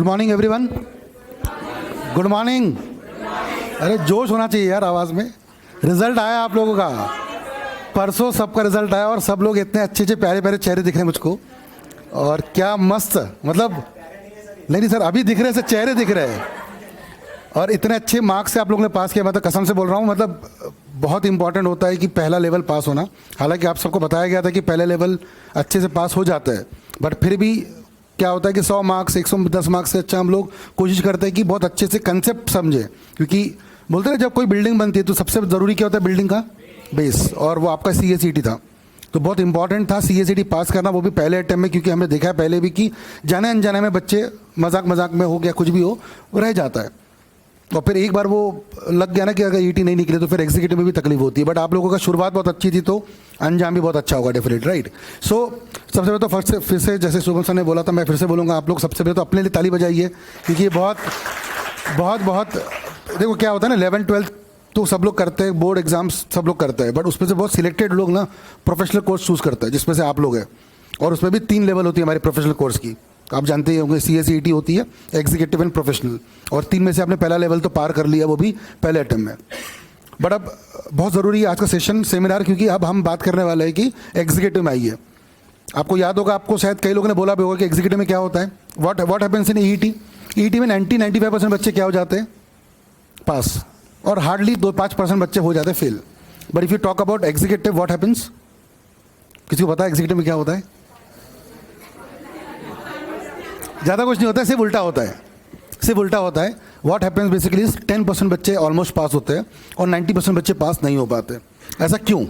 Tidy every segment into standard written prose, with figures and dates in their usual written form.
Good morning everyone. Good morning. अरे जोश होना चाहिए यार आवाज़ में। रिजल्ट आया आप लोगों का, परसों सबका रिजल्ट आया और सब लोग इतने अच्छे अच्छे प्यारे प्यारे चेहरे दिख रहे हैं मुझको। और क्या मस्त, मतलब नहीं सर अभी दिख रहे हैं, चेहरे दिख रहे हैं और इतने अच्छे मार्क्स से आप लोगों ने पास किया। मतलब कसम से बोल रहा हूँ, मतलब बहुत इंपॉर्टेंट होता है कि पहला लेवल पास होना। हालांकि आप सबको बताया गया था कि पहले लेवल अच्छे से पास हो जाता है, बट फिर भी क्या होता है कि 100 मार्क्स 110 मार्क्स से अच्छा हम लोग कोशिश करते हैं कि बहुत अच्छे से कंसेप्ट समझें। क्योंकि बोलते हैं जब कोई बिल्डिंग बनती है तो सबसे ज़रूरी क्या होता है, बिल्डिंग का बेस, और वो आपका CACT था। तो बहुत इंपॉर्टेंट था CACT पास करना, वो भी पहले अटेम्प्ट में, क्योंकि हमने देखा है पहले भी कि जाने अनजाने में बच्चे मजाक मजाक में हो गया, कुछ भी हो रह जाता है। और फिर एक बार वो लग गया ना कि अगर ET नहीं निकले तो फिर एग्जीक्यूटिव में भी तकलीफ होती है। बट आप लोगों का शुरुआत बहुत अच्छी थी तो अंजाम भी बहुत अच्छा होगा डेफिनेट, राइट। सो सबसे पहले तो फिर से जैसे शुभम सर ने बोला था, मैं फिर से बोलूँगा, आप लोग सबसे पहले तो अपने लिए ताली बजाइए, क्योंकि ये बहुत बहुत बहुत देखो क्या होता है ना, 11th 12th तो सब लोग करते हैं, बोर्ड एग्जाम्स सब लोग करते हैं, बट उसमें से बहुत सिलेक्टेड लोग ना प्रोफेशनल कोर्स चूज़ करते हैं, जिसमें से आप लोग हैं। और उसमें भी 3 लेवल होती है हमारे प्रोफेशनल कोर्स की, आप जानते ही होंगे। CACT होती है, एग्जीक्यूटिव एंड प्रोफेशनल, और 3 में से आपने पहला लेवल तो पार कर लिया, वो भी पहले अटेम्प्ट में। बट अब बहुत ज़रूरी है आज का सेशन सेमिनार, क्योंकि अब हम बात करने वाले हैं कि एग्जीक्यूटिव में आइए। आपको याद होगा, आपको शायद कई लोगों ने बोला भी होगा कि एग्जीक्यूटिव में क्या होता है, व्हाट हैपेंस इन ET में 90-95% बच्चे क्या हो जाते हैं, पास, और हार्डली 2-5% बच्चे हो जाते हैं fail. But if you talk about executive, what happens, किसी को पता है एग्जीक्यूटिव में क्या होता है? ज़्यादा कुछ नहीं होता है, सिर्फ उल्टा होता है, सिर्फ उल्टा होता है। व्हाट हैपेंस बेसिकली 10% बच्चे ऑलमोस्ट पास होते हैं और 90% बच्चे पास नहीं हो पाते। ऐसा क्यों,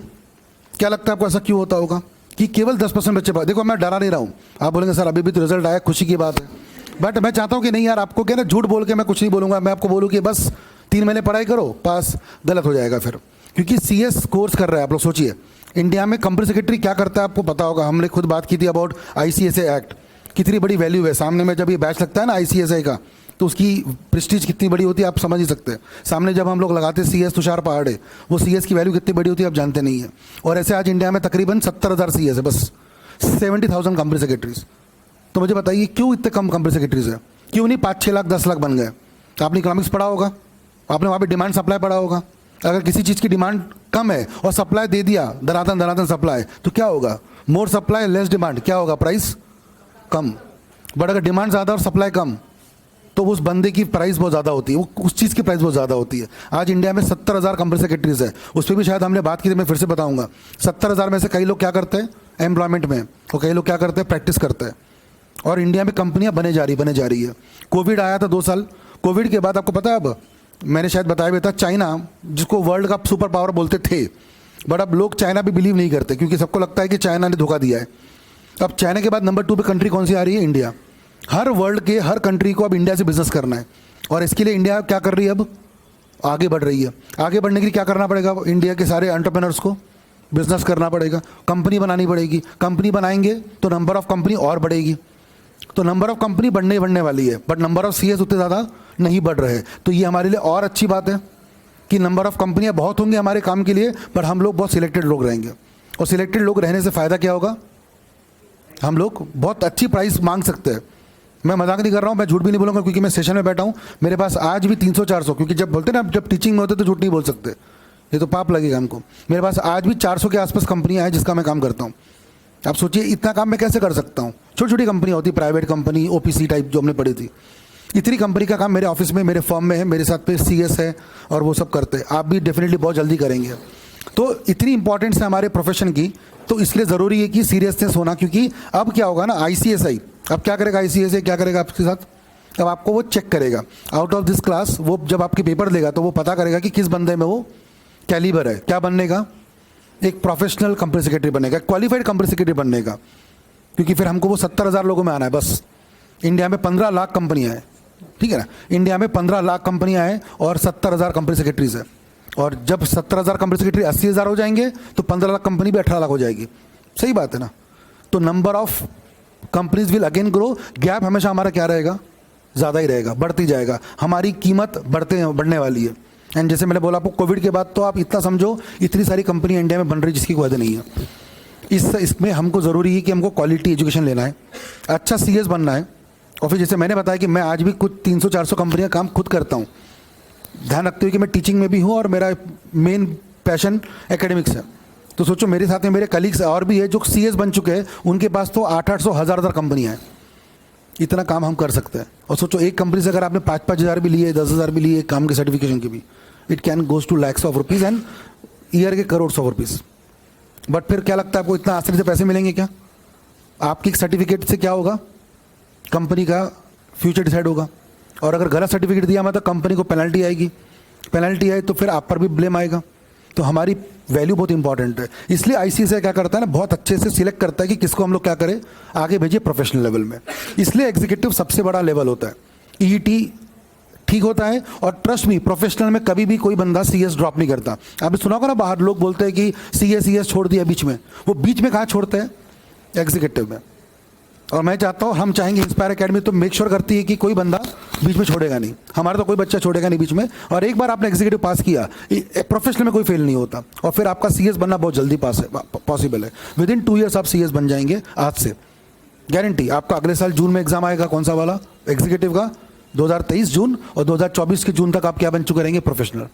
क्या लगता है आपको, ऐसा क्यों होता होगा कि केवल 10% बच्चे पास? देखो मैं डरा नहीं रहा हूँ, आप बोलेंगे सर अभी भी तो रिजल्ट आया, खुशी की बात है, बट मैं चाहता हूँ कि नहीं यार, आपको क्या ना, झूठ बोल के मैं कुछ नहीं बोलूँगा। मैं आपको बोलूँ कि बस 3 महीने पढ़ाई करो, पास, गलत हो जाएगा फिर। क्योंकि CS कोर्स कर रहे हैं आप लोग। सोचिए इंडिया में कंपनी सेक्रेटरी क्या करता है, आपको पता होगा, हमने खुद बात की थी अबाउट ICSA एक्ट, कितनी बड़ी वैल्यू है। सामने में जब ये बैच लगता है ना ICSA का, तो उसकी प्रेस्टीज कितनी बड़ी होती है आप समझ ही सकते हैं। सामने जब हम लोग लगाते हैं CS तुषार पहाड़े, वो CS की वैल्यू कितनी बड़ी होती है आप जानते नहीं है। और ऐसे आज इंडिया में तकरीबन 70,000 CS है, बस 70,000 कंपनी सेक्रेटरीज। तो मुझे बताइए क्यों इतने कम कंपनी सेक्रेटरीज है, क्यों नहीं 5-6 लाख 10 लाख बन गए? आपने इकोनॉमिक्स पढ़ा होगा, आपने वहाँ पर डिमांड सप्लाई पढ़ा होगा। अगर किसी चीज़ की डिमांड कम है और सप्लाई दे दिया, धनातन सप्लाई, तो क्या होगा, मोर सप्लाई लेस डिमांड, क्या होगा, प्राइस कम। बट अगर डिमांड ज़्यादा और सप्लाई कम, तो उस बंदे की प्राइस बहुत ज़्यादा होती है, वो उस चीज़ की प्राइस बहुत ज़्यादा होती है। आज इंडिया में 70,000 कंपनी सेक्रेटरीज है, उस पर भी शायद हमने बात की थी, मैं फिर से बताऊंगा। 70,000 में से कई लोग क्या करते हैं, एम्प्लॉयमेंट में, और कई लोग क्या करते हैं, प्रैक्टिस करते हैं। और इंडिया में कंपनियां बने जा रही है। कोविड आया था 2 साल, कोविड के बाद आपको पता है, अब मैंने शायद बताया भी था, चाइना जिसको वर्ल्ड का सुपर पावर बोलते थे, बट अब लोग चाइना पे बिलीव नहीं करते, क्योंकि सबको लगता है कि चाइना ने धोखा दिया है। अब चाइना के बाद नंबर 2 पे कंट्री कौन सी आ रही है, इंडिया। हर वर्ल्ड के हर कंट्री को अब इंडिया से बिजनेस करना है, और इसके लिए इंडिया क्या कर रही है, अब आगे बढ़ रही है। आगे बढ़ने के लिए क्या करना पड़ेगा, इंडिया के सारे एंटरप्रेन्योर्स को बिजनेस करना पड़ेगा, कंपनी बनानी पड़ेगी। कंपनी बनाएंगे तो नंबर ऑफ कंपनी और बढ़ेगी, तो नंबर ऑफ कंपनी बढ़ने वाली है, बट नंबर ऑफ CS उतने ज़्यादा नहीं बढ़ रहे। तो ये हमारे लिए और अच्छी बात है कि नंबर ऑफ कंपनियाँ बहुत होंगी हमारे काम के लिए, पर हम लोग बहुत सिलेक्टेड लोग रहेंगे। और सिलेक्टेड लोग रहने से फ़ायदा क्या होगा, हम लोग बहुत अच्छी प्राइस मांग सकते हैं। मैं मजाक नहीं कर रहा हूँ, मैं झूठ भी नहीं बोलूँगा, क्योंकि मैं सेशन में बैठा हूँ, मेरे पास आज भी 300-400, क्योंकि जब बोलते हैं ना, जब टीचिंग में होते तो झूठ नहीं बोल सकते, ये तो पाप लगेगा हमको। मेरे पास आज भी 400 के आसपास कंपनियाँ हैं जिसका मैं काम करता हूँ। आप सोचिए इतना काम मैं कैसे कर सकता हूँ। छोटी छोटी कंपनी होती, प्राइवेट कंपनी, OPC टाइप जो हमने पढ़ी थी, इतनी कंपनी का काम मेरे ऑफिस में, मेरे फर्म में है, मेरे साथ पे CS है, और वो सब करते हैं। आप भी डेफिनेटली बहुत जल्दी करेंगे। तो इतनी इंपॉर्टेंस है हमारे प्रोफेशन की, तो इसलिए ज़रूरी है कि सीरियसनेस होना। क्योंकि अब क्या होगा ना, ICSI अब क्या करेगा, ICSI क्या करेगा आपके साथ, अब आपको वो चेक करेगा आउट ऑफ दिस क्लास। वो जब आपके पेपर देगा तो वो पता करेगा कि किस बंदे में वो कैलिबर है, क्या बनने का, एक प्रोफेशनल कंपनी सेक्रेटरी बनेगा, क्वालिफाइड कंपनी सेक्रेटरी बनने का। क्योंकि फिर हमको वो 70,000 लोगों में आना है बस। इंडिया में 15 लाख कंपनियाँ हैं, ठीक है ना, इंडिया में 15 लाख कंपनियाँ हैं और 70,000 कंपनी सेक्रेटरीज है। और जब 70,000 कंपनी सेक्रेटरी 80,000 हो जाएंगे तो 15 लाख कंपनी भी 18 लाख हो जाएगी। सही बात है ना। तो number of companies will again grow, gap हमेशा हमारा क्या रहेगा, ज़्यादा ही रहेगा, बढ़ती जाएगा, हमारी कीमत बढ़ने वाली है। एंड जैसे मैंने बोला आपको, कोविड के बाद तो आप इतना समझो, इतनी सारी कंपनी इंडिया में बन रही जिसकी कोई हद नहीं है। इसमें हमको ज़रूरी है कि हमको क्वालिटी एजुकेशन लेना है, अच्छा CS बनना है, और फिर जैसे मैंने बताया कि मैं आज भी कुछ 300-400 कंपनियां काम खुद करता हूँ, ध्यान रखते हुए कि मैं टीचिंग में भी हूँ और मेरा मेन पैशन एकेडमिक्स है। तो सोचो मेरे साथ में मेरे कलीग्स और भी है जो सीएस बन चुके हैं, उनके पास तो 800-800 हज़ार कंपनियाँ हैं। इतना काम हम कर सकते हैं। और सोचो एक कंपनी से अगर आपने 5-5 हज़ार भी लिए, 10 हज़ार भी लिए काम के सर्टिफिकेशन के भी, it can goes to lakhs of rupees and year के करोड़ ऑफ रुपीज़। बट फिर क्या लगता है आपको इतना आसानी से पैसे मिलेंगे क्या? आपकी सर्टिफिकेट से क्या होगा? कंपनी का फ्यूचर डिसाइड होगा। और अगर गलत सर्टिफिकेट दिया मतलब कंपनी को पेनल्टी आएगी, पेनल्टी आए तो फिर आप पर भी ब्लेम आएगा। तो हमारी वैल्यू बहुत इंपॉर्टेंट है। इसलिए आईसीएसआई क्या करता है ना, बहुत अच्छे से सिलेक्ट करता है कि किसको हम लोग क्या करें, आगे भेजिए प्रोफेशनल लेवल में। इसलिए एग्जीक्यूटिव सबसे बड़ा लेवल होता है। ईईटी ठीक होता है और ट्रस्ट मी, प्रोफेशनल में कभी भी कोई बंदा सीएस ड्रॉप नहीं करता। आपने सुना होगा ना, बाहर लोग बोलते हैं कि सीएस छोड़ दिया बीच में। वो बीच में कहाँ छोड़ते हैं? एग्जीक्यूटिव में। और मैं चाहता हूँ, हम चाहेंगे इंस्पायर एकेडमी तो मेक श्योर करती है कि कोई बंदा बीच में छोड़ेगा नहीं। हमारा तो कोई बच्चा छोड़ेगा नहीं बीच में। और एक बार आपने एग्जीक्यूटिव पास किया, प्रोफेशनल में कोई फेल नहीं होता। और फिर आपका सीएस बनना बहुत जल्दी पॉसिबल है। विद इन 2 ईयर्स आप सीएस बन जाएंगे आज से, गारंटी। आपका अगले साल जून में एग्जाम आएगा, कौन सा वाला? एग्जीक्यूटिव का 2023 जून, और 2024 के जून तक आप क्या बन चुके रहेंगे? प्रोफेशनल।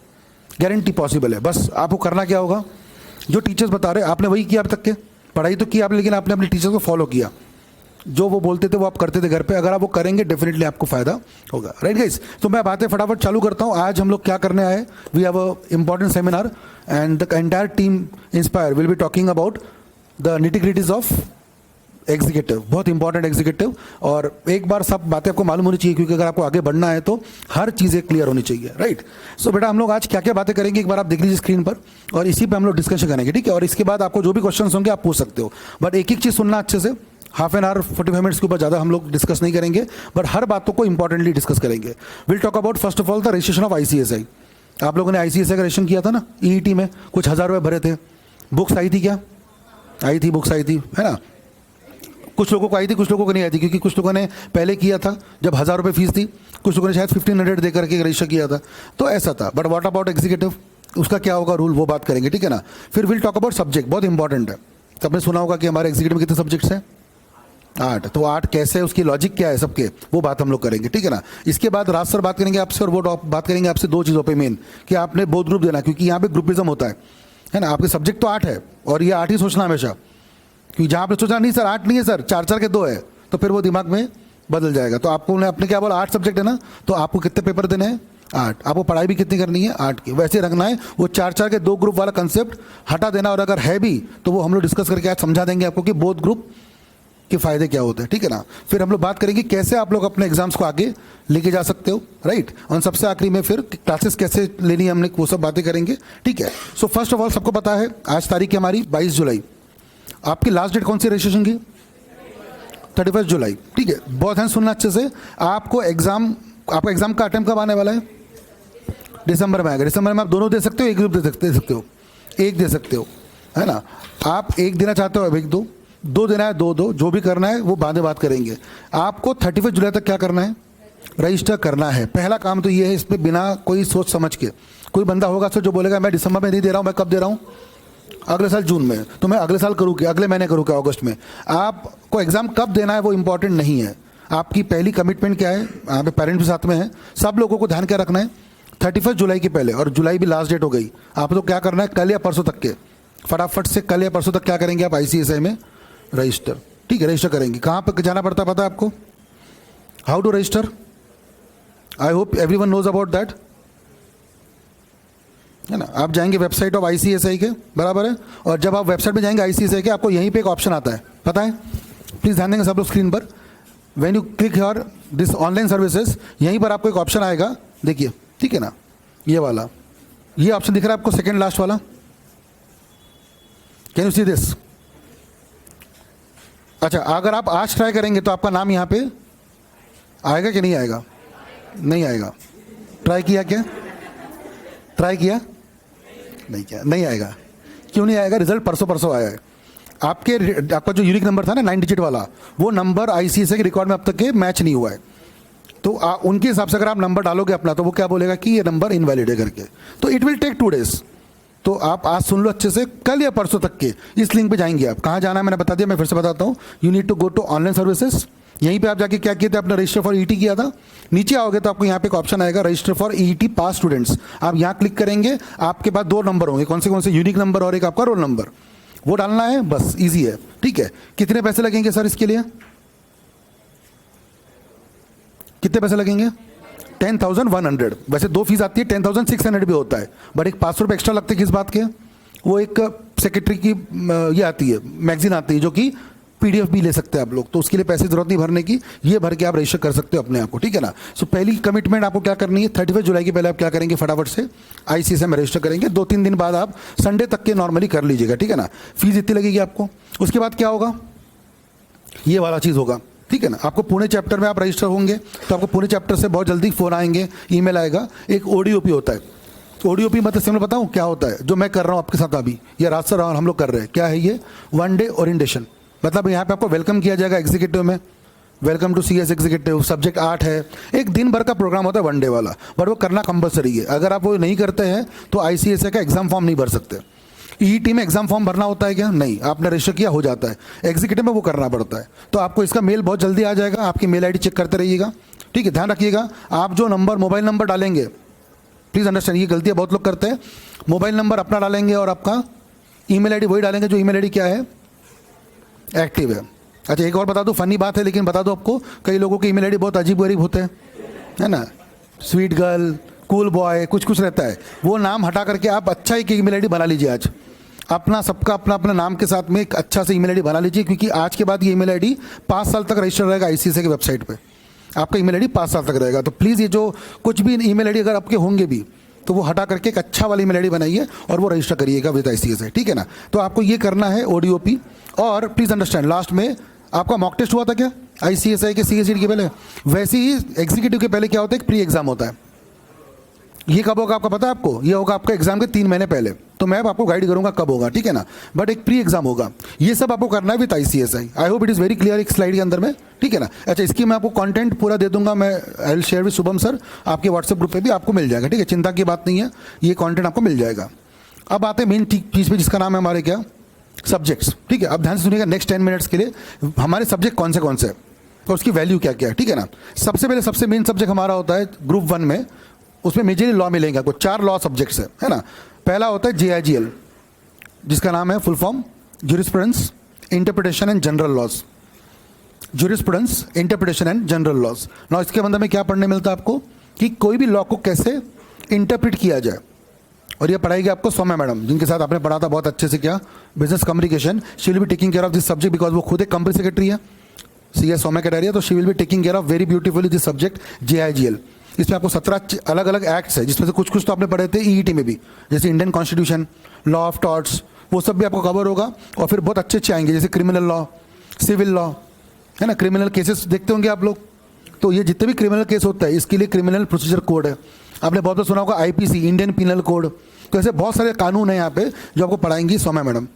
गारंटी पॉसिबल है। बस आपको करना क्या होगा, जो टीचर्स बता रहे आपने वही किया अब तक के, पढ़ाई तो की आपने, लेकिन आपने अपने टीचर्स को फॉलो किया। जो वो बोलते थे वो आप करते थे घर पे। अगर आप वो करेंगे डेफिनेटली आपको फायदा होगा। राइट गाइस, तो मैं बातें फटाफट चालू करता हूँ। आज हम लोग क्या करने आए, we have a important seminar and the entire team inspire will be talking about the nitty gritties of executive. बहुत इंपॉर्टेंट एग्जीक्यूटिव। और एक बार सब बातें आपको मालूम होनी चाहिए, क्योंकि अगर आपको आगे बढ़ना है तो हर चीज़ें क्लियर होनी चाहिए। राइट, सो बेटा हम लोग आज क्या क्या बातें करेंगे एक बार आप देख लीजिए स्क्रीन पर, और इसी पे हम लोग डिस्कशन करेंगे, ठीक है? और इसके बाद आपको जो भी क्वेश्चन होंगे आप पूछ सकते हो, बट एक एक चीज़ सुनना अच्छे से। हाफ एन आवर 45 मिनट्स के ऊपर ज़्यादा हम लोग डिस्कस नहीं करेंगे, बट हर बातों को इंपॉर्टेंटली डिस्कस करेंगे। Will talk about first of all the registration of ICSI. आप लोगों ने आईसीएसआई का रजिस्ट्रेशन किया था ना, ईईटी में कुछ 1000 रुपये भरे थे। बुक्स आई थी क्या? आई थी, बुक्स आई थी, है ना? कुछ लोगों को आई थी, कुछ लोगों को नहीं आई थी, क्योंकि कुछ लोगों ने पहले किया था जब 1000 रुपये फीस थी, कुछ लोगों ने शायद 1500 दे करके रजिस्टर किया था, तो ऐसा था। बट व्हाट अबाउट एग्जीक्यूटिव, उसका क्या होगा रूल, वो बात करेंगे, ठीक है ना? फिर विल टॉक अबाउट सब्जेक्ट, बहुत इंपॉर्टेंट है। तो आपने सुना होगा कि हमारे एग्जीक्यूटिव में कितने सब्जेक्ट्स हैं? 8। तो 8 कैसे, उसकी लॉजिक क्या है सबके, वो बात हम लोग करेंगे, ठीक है ना? इसके बाद राज सर बात करेंगे आपसे, और वो बात करेंगे आपसे 2 चीज़ों पे मेन, कि आपने बोथ ग्रुप देना, क्योंकि यहाँ पे ग्रुपिज्म होता है ना? आपके सब्जेक्ट तो 8 है और ये 8 ही सोचना हमेशा, क्योंकि जहाँ पे सोचना नहीं सर 8 नहीं है सर, 4-4 के 2 है, तो फिर वो दिमाग में बदल जाएगा। तो आपको आपने क्या बोला, 8 सब्जेक्ट है ना, तो आपको कितने पेपर देने हैं? 8। आपको पढ़ाई भी कितनी करनी है? 8 की। वैसे रखना है, वो 4-4 के 2 ग्रुप वाला कंसेप्ट हटा देना, और अगर है भी तो वो हम लोग डिस्कस करके आज समझा देंगे आपको कि बोथ ग्रुप के फायदे क्या होते हैं, ठीक है ना? फिर हम लोग बात करेंगे कैसे आप लोग अपने एग्जाम्स को आगे लेके जा सकते हो, राइट? और सबसे आखिरी में फिर क्लासेस कैसे लेनी है हमने, वो सब बातें करेंगे, ठीक है? सो फर्स्ट ऑफ ऑल सबको पता है आज तारीख है हमारी 22 जुलाई। आपकी लास्ट डेट कौन सी रजिस्ट्रेशन की? 31 जुलाई, ठीक है? बहुत ध्यान सुनना अच्छे से। आपका एग्जाम का अटेम्प्ट कब आने वाला है? दिसंबर में आएगा। दिसंबर में आप दोनों दे सकते हो, एक ग्रुप दे सकते हो, एक दे सकते हो, है ना? आप एक देना चाहते हो, एक दो देना है, दो, जो भी करना है वो बाद में बात करेंगे। आपको 31 जुलाई तक क्या करना है? रजिस्टर करना है। पहला काम तो ये है, इसमें बिना कोई सोच समझ के। कोई बंदा होगा सर जो बोलेगा मैं दिसंबर में नहीं दे रहा हूँ, मैं कब दे रहा हूँ? अगले साल जून में। तो मैं अगले साल करूँ क्या, अगले महीने करूँ क्या, अगस्त में? आपको एग्जाम कब देना है वो इंपॉर्टेंट नहीं है। आपकी पहली कमिटमेंट क्या है? यहाँ पे पेरेंट्स भी साथ में हैं, सब लोगों को ध्यान क्या रखना है? 31 जुलाई के पहले, और जुलाई भी लास्ट डेट हो गई, आप तो क्या करना है, कल या परसों तक के, फटाफट से कल या परसों तक क्या करेंगे आप? आईसीएसआई में रजिस्टर, ठीक है? रजिस्टर करेंगे। कहाँ पर जाना पड़ता है पता है आपको? How to register? I hope everyone knows about that, है ना? आप जाएंगे वेबसाइट ऑफ आईसीएसआई के, बराबर है? और जब आप वेबसाइट में जाएंगे आईसीएसआई के, आपको यहीं पे एक ऑप्शन आता है, पता है? प्लीज़ ध्यान देंगे सब लोग स्क्रीन पर। When you click here this online services, यहीं पर आपको एक ऑप्शन आएगा, देखिए, ठीक है ना? ये वाला, ये ऑप्शन दिख रहा है आपको, सेकेंड लास्ट वाला। Can you see this? अच्छा, अगर आप आज ट्राई करेंगे तो आपका नाम यहाँ पे आएगा कि नहीं आएगा? नहीं आएगा। ट्राई किया क्या? ट्राई किया? नहीं किया, नहीं आएगा। क्यों नहीं आएगा? रिजल्ट परसों आया है। आपका जो यूनिक नंबर था ना 9 डिजिट वाला, वो नंबर आईसीएसआई के रिकॉर्ड में अब तक के मैच नहीं हुआ है। तो उनके हिसाब से अगर आप नंबर डालोगे अपना, तो वो क्या बोलेगा कि ये नंबर इनवैलिड है करके। तो इट विल टेक 2 डेज। तो आप आज सुन लो अच्छे से, कल या परसों तक के इस लिंक पे जाएंगे। आप कहाँ जाना है मैंने बता दिया, मैं फिर से बताता हूँ। You need to go to online services यहीं पे आप जाके क्या किए थे, आपने रजिस्टर फॉर ईटी किया था। नीचे आओगे तो आपको यहाँ पे एक ऑप्शन आएगा register for ET pass students. आप यहाँ क्लिक करेंगे, आपके पास 2 नंबर होंगे, कौन से यूनिक नंबर और एक आपका रोल नंबर, वो डालना है, बस इजी है। ठीक है, कितने पैसे लगेंगे सर इसके लिए, कितने पैसे लगेंगे? 10,100। वैसे 2 फीस आती है, 10,600 भी होता है, बट एक 500 रुपये एक्स्ट्रा लगते हैं। किस बात के? वो एक सेक्रेटरी की ये आती है, मैगजीन आती है, जो कि पीडीएफ भी ले सकते हैं आप लोग, तो उसके लिए पैसे जरूरत नहीं भरने की, ये भर के आप रजिस्टर कर सकते हो अपने आप को। ठीक है ना। सो पहली कमिटमेंट आपको क्या करनी है, 31 जुलाई के पहले आप क्या करेंगे, फटाफट से आईसीएसआई में रजिस्टर करेंगे। 2-3 दिन बाद आप संडे तक के नॉर्मली कर लीजिएगा। ठीक है ना। फीस इतनी लगेगी आपको। उसके बाद क्या होगा, ये वाला चीज़ होगा। ठीक है ना। आपको पुणे चैप्टर में आप रजिस्टर होंगे तो आपको पुणे चैप्टर से बहुत जल्दी फ़ोन आएंगे, ईमेल आएगा। एक ओडीओपी होता है। ओडीओपी मतलब सिंपल बताऊँ क्या होता है, जो मैं कर रहा हूँ आपके साथ अभी, या राज सर हम लोग कर रहे हैं, क्या है ये, 1 डे ओरिएंटेशन। मतलब यहाँ पे आपको वेलकम किया जाएगा एग्जीक्यूटिव में, welcome to CS executive, subject 8 है। एक दिन भर का प्रोग्राम होता है 1 डे वाला, बट वो करना कंपलसरी है। अगर आप वो नहीं करते हैं तो आईसीएसआई का एग्जाम फॉर्म नहीं भर सकते। ईईटी में एग्जाम फॉर्म भरना होता है क्या? नहीं, आपने रजिस्टर किया हो जाता है। एग्जीक्यूटिव में वो करना पड़ता है। तो आपको इसका मेल बहुत जल्दी आ जाएगा, आपकी मेल आईडी चेक करते रहिएगा। ठीक है, ध्यान रखिएगा। आप जो नंबर, मोबाइल नंबर डालेंगे, प्लीज़ अंडरस्टैंड, ये गलतियाँ बहुत लोग करते हैं। मोबाइल नंबर अपना डालेंगे और आपका ईमेल आईडी वही डालेंगे जो ईमेल आईडी क्या है, एक्टिव है। अच्छा, एक और बता दूं, फनी बात है लेकिन बता दो आपको, कई लोगों के ईमेल आईडी बहुत अजीब गरीब होते हैं, है ना, स्वीट गर्ल, कूल बॉय, कुछ कुछ रहता है। वो नाम हटा करके आप अच्छा एक ईमेल आईडी बना लीजिए। आज अपना सबका अपना अपना नाम के साथ में एक अच्छा से ईमेल आईडी बना लीजिए, क्योंकि आज के बाद ये ईमेल आईडी 5 साल तक रजिस्टर रहेगा आईसीएसआई की वेबसाइट पे। आपका ईमेल आईडी 5 साल तक रहेगा। तो प्लीज़ ये जो कुछ भी ईमेल आईडी अगर आपके होंगे भी, तो वो हटा करके एक अच्छा वाली ईमेल आईडी बनाइए और वो रजिस्टर करिएगा विद आईसीएसआई। ठीक है ना। तो आपको ये करना है ओडीओपी। और प्लीज़ अंडरस्टैंड, लास्ट में आपका मॉक टेस्ट हुआ था क्या आईसीएसआई के सीएसईटी के पहले? वैसे ही एग्जीक्यूटिव के पहले क्या होता है, एक प्री एग्जाम होता है। ये कब होगा आपको पता है? आपको ये होगा आपका एग्जाम के 3 महीने पहले। तो मैं आपको गाइड करूंगा कब होगा, ठीक है ना। बट एक प्री एग्जाम होगा, ये सब आपको करना है with ICSI. I hope it is very clear एक स्लाइड के अंदर में, ठीक है ना। अच्छा, इसकी मैं आपको कंटेंट पूरा दे दूंगा, मैं I will share with Shubham sir, आपके व्हाट्सएप ग्रुप पे भी आपको मिल जाएगा। ठीक है, चिंता की बात नहीं है, ये कंटेंट आपको मिल जाएगा। अब आते हैं मेन चीज़ पे, जिसका नाम है हमारे क्या, सब्जेक्ट्स। ठीक है, अब ध्यान से सुनिएगा नेक्स्ट 10 मिनट्स के लिए, हमारे सब्जेक्ट कौन से हैं और उसकी वैल्यू क्या क्या है। ठीक है ना। सबसे पहले सबसे मेन सब्जेक्ट हमारा होता है ग्रुप 1 में, उसमें मेजरली लॉ मिलेंगे आपको। 4 लॉ सब्जेक्ट्स है ना। पहला होता है जेआईजीएल, जिसका नाम है full form jurisprudence, interpretation and general laws. Jurisprudence, interpretation and general laws. ना इसके अंदर में क्या पढ़ने मिलता है आपको, कि कोई भी लॉ को कैसे इंटरप्रिट किया जाए। और ये पढ़ाएगी आपको सौम्या मैडम, जिनके साथ आपने पढ़ा था बहुत अच्छे से, क्या, business communication. She will be taking care of this subject because वो खुद एक कंपनी सेक्रेटरी है, सीएस सौम्या कैटेरिया। तो she will be taking care of very beautifully this subject JIGL. इसमें आपको 17 अलग अलग एक्ट्स है, जिसमें से कुछ कुछ तो आपने पढ़े थे ईईटी में भी, जैसे Indian constitution, law of torts, वो सब भी आपको कवर होगा। और फिर बहुत अच्छे अच्छे आएंगे, जैसे क्रिमिनल लॉ, सिविल लॉ, है ना। क्रिमिनल केसेस देखते होंगे आप लोग, तो ये जितने भी क्रिमिनल केस होता है इसके लिए क्रिमिनल प्रोसीजर कोड है। आपने बहुत सुना होगा आईपीसी, इंडियन पिनल कोड। तो ऐसे बहुत सारे कानून हैं यहाँ पे जो आपको पढ़ाएंगी सौम्या मैडम।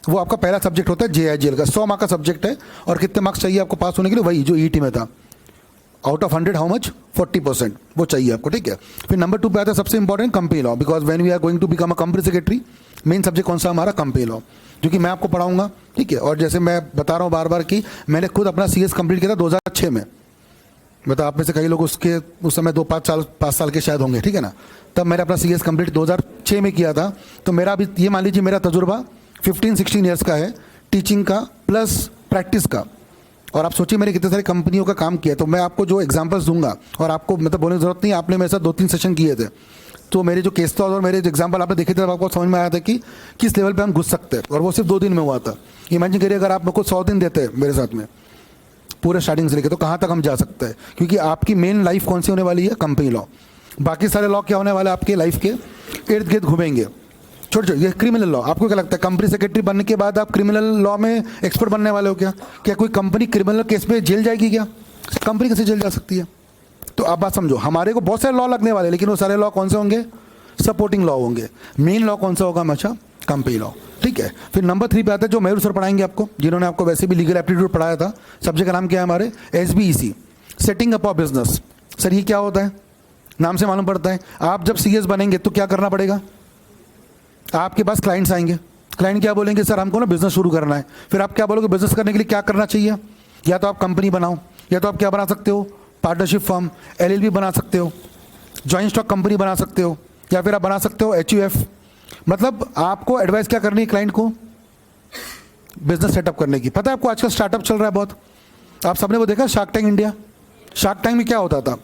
वो आपका पहला सब्जेक्ट होता है जेआईजीएल का, 100 मार्क का सब्जेक्ट है। और कितने मार्क्स चाहिए आपको पास होने के लिए? वही जो ईटी में था, आउट ऑफ 100 हाउ मच, 40% वो चाहिए आपको। ठीक है। फिर नंबर 2 पे आता है सबसे important company law, because when we are going to become a company secretary, main subject कौन सा हमारा, कंपनी लॉ, जो कि मैं आपको पढ़ाऊंगा। ठीक है। और जैसे मैं बता रहा हूँ बार बार कि मैंने खुद अपना सीएस कंप्लीट किया था 2006 में। मतलब आप में से कई लोग उसके उस समय 5 साल के शायद होंगे, ठीक है ना। तब मैंने अपना सीएस कंप्लीट 2006 में किया था। तो मेरा अभी ये मान लीजिए मेरा तजुर्बा 15-16 ईयर्स का है, टीचिंग का प्लस प्रैक्टिस का। और आप सोचिए मैंने कितने सारी कंपनियों का काम किया। तो मैं आपको जो एग्जांपल्स दूंगा, और आपको मतलब बोलने की जरूरत नहीं, आपने मेरे साथ 2-3 सेशन किए थे, तो मेरे जो केस था और मेरे जो एग्जाम्पल आपने देखे थे, तब आपको समझ में आया था कि किस लेवल पे हम घुस सकते हैं। और वो सिर्फ 2 दिन में हुआ था। इमेजिन करिए अगर आप मेरे को 100 दिन देते मेरे साथ में पूरे स्टार्टिंग से लेकर, तो कहाँ तक हम जा सकते हैं। क्योंकि आपकी मेन लाइफ कौन सी होने वाली है, कंपनी लॉ। बाकी सारे लॉ क्या होने वाले हैं, आपके लाइफ के इर्द गिर्द घूमेंगे। छोटे छोटे ये क्रिमिनल लॉ, आपको क्या लगता है कंपनी सेक्रेटरी बनने के बाद आप क्रिमिनल लॉ में एक्सपर्ट बनने वाले हो क्या? क्या कोई कंपनी क्रिमिनल केस में जेल जाएगी क्या? कंपनी कैसे जेल जा सकती है? तो आप बात समझो, हमारे को बहुत सारे लॉ लगने वाले, लेकिन वो सारे लॉ कौन से होंगे, सपोर्टिंग लॉ होंगे। मेन लॉ कौन सा होगा हमेशा, कंपनी लॉ। ठीक है। फिर नंबर 3 पे आता है जो मयूर सर पढ़ाएंगे आपको, जिन्होंने आपको वैसे भी लीगल एप्टीट्यूड पढ़ाया था। सब्जेक्ट का नाम क्या है हमारे, SBEC, setting up of business. Sir ये क्या होता है, नाम से मालूम पड़ता है। आप जब सीएस बनेंगे तो क्या करना पड़ेगा, आपके पास क्लाइंट्स आएंगे, क्लाइंट क्या बोलेंगे, सर हमको ना बिजनेस शुरू करना है। फिर आप क्या बोलोगे, बिजनेस करने के लिए क्या करना चाहिए, या तो आप कंपनी बनाओ, या तो आप क्या बना सकते हो, पार्टनरशिप फर्म, LLP बना सकते हो, जॉइंट स्टॉक कंपनी बना सकते हो, या फिर आप बना सकते हो HUF। मतलब आपको एडवाइस क्या करनी है क्लाइंट को, बिजनेस सेटअप करने की। पता है आपको आजकल स्टार्टअप चल रहा है बहुत, आप सबने वो देखा shark tank India. Shark tank में क्या होता था,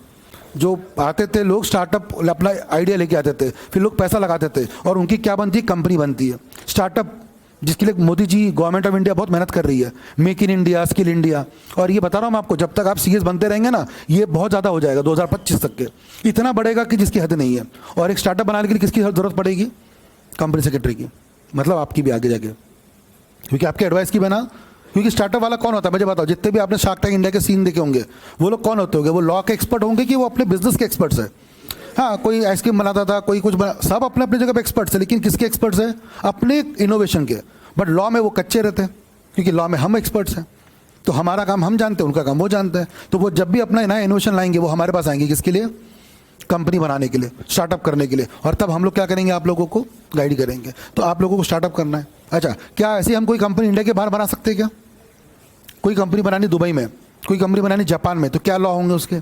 जो आते थे लोग स्टार्टअप अपना आइडिया लेके आते थे, फिर लोग पैसा लगाते थे और उनकी क्या बनती है, कंपनी बनती है स्टार्टअप, जिसके लिए Modi ji government of India बहुत मेहनत कर रही है, make in India, skill India. और ये बता रहा हूँ मैं आपको, जब तक आप CS बनते रहेंगे ना, ये बहुत ज़्यादा हो जाएगा 2025 तक के, इतना बढ़ेगा कि जिसकी हद नहीं है। और एक स्टार्टअप बनाने के लिए किसकी जरूरत पड़ेगी, कंपनी सेक्रेटरी की, मतलब आपकी भी आगे जाके, क्योंकि आपके एडवाइस की बना। क्योंकि स्टार्टअप वाला कौन होता है मुझे बताओ, जितने भी आपने शार्क टैंक इंडिया के सीन देखे होंगे, वो लोग कौन होते होंगे, वो लॉ के एक्सपर्ट होंगे कि वो अपने बिजनेस के एक्सपर्ट्स है। हाँ, कोई आइसक्रीम बनाता था, कोई कुछ बना, सब अपने अपनी जगह पे एक्सपर्ट्स है, लेकिन किसके एक्सपर्ट्स है, अपने इनोवेशन के। बट लॉ में वो कच्चे रहते हैं, क्योंकि लॉ में हम एक्सपर्ट्स हैं, तो हमारा काम हम जानते हैं, उनका काम वो जानते हैं। तो वो जब भी अपना नया इनोवेशन लाएंगे, वो हमारे पास आएंगे, किसके लिए, कंपनी बनाने के लिए, स्टार्टअप करने के लिए। और तब हम लोग क्या करेंगे, आप लोगों को गाइड करेंगे। तो आप लोगों को स्टार्टअप करना है। अच्छा, क्या ऐसे हम कोई कंपनी इंडिया के बाहर बना सकते हैं क्या, कोई कंपनी बनानी दुबई में, कोई कंपनी बनानी जापान में, तो क्या लॉ होंगे उसके,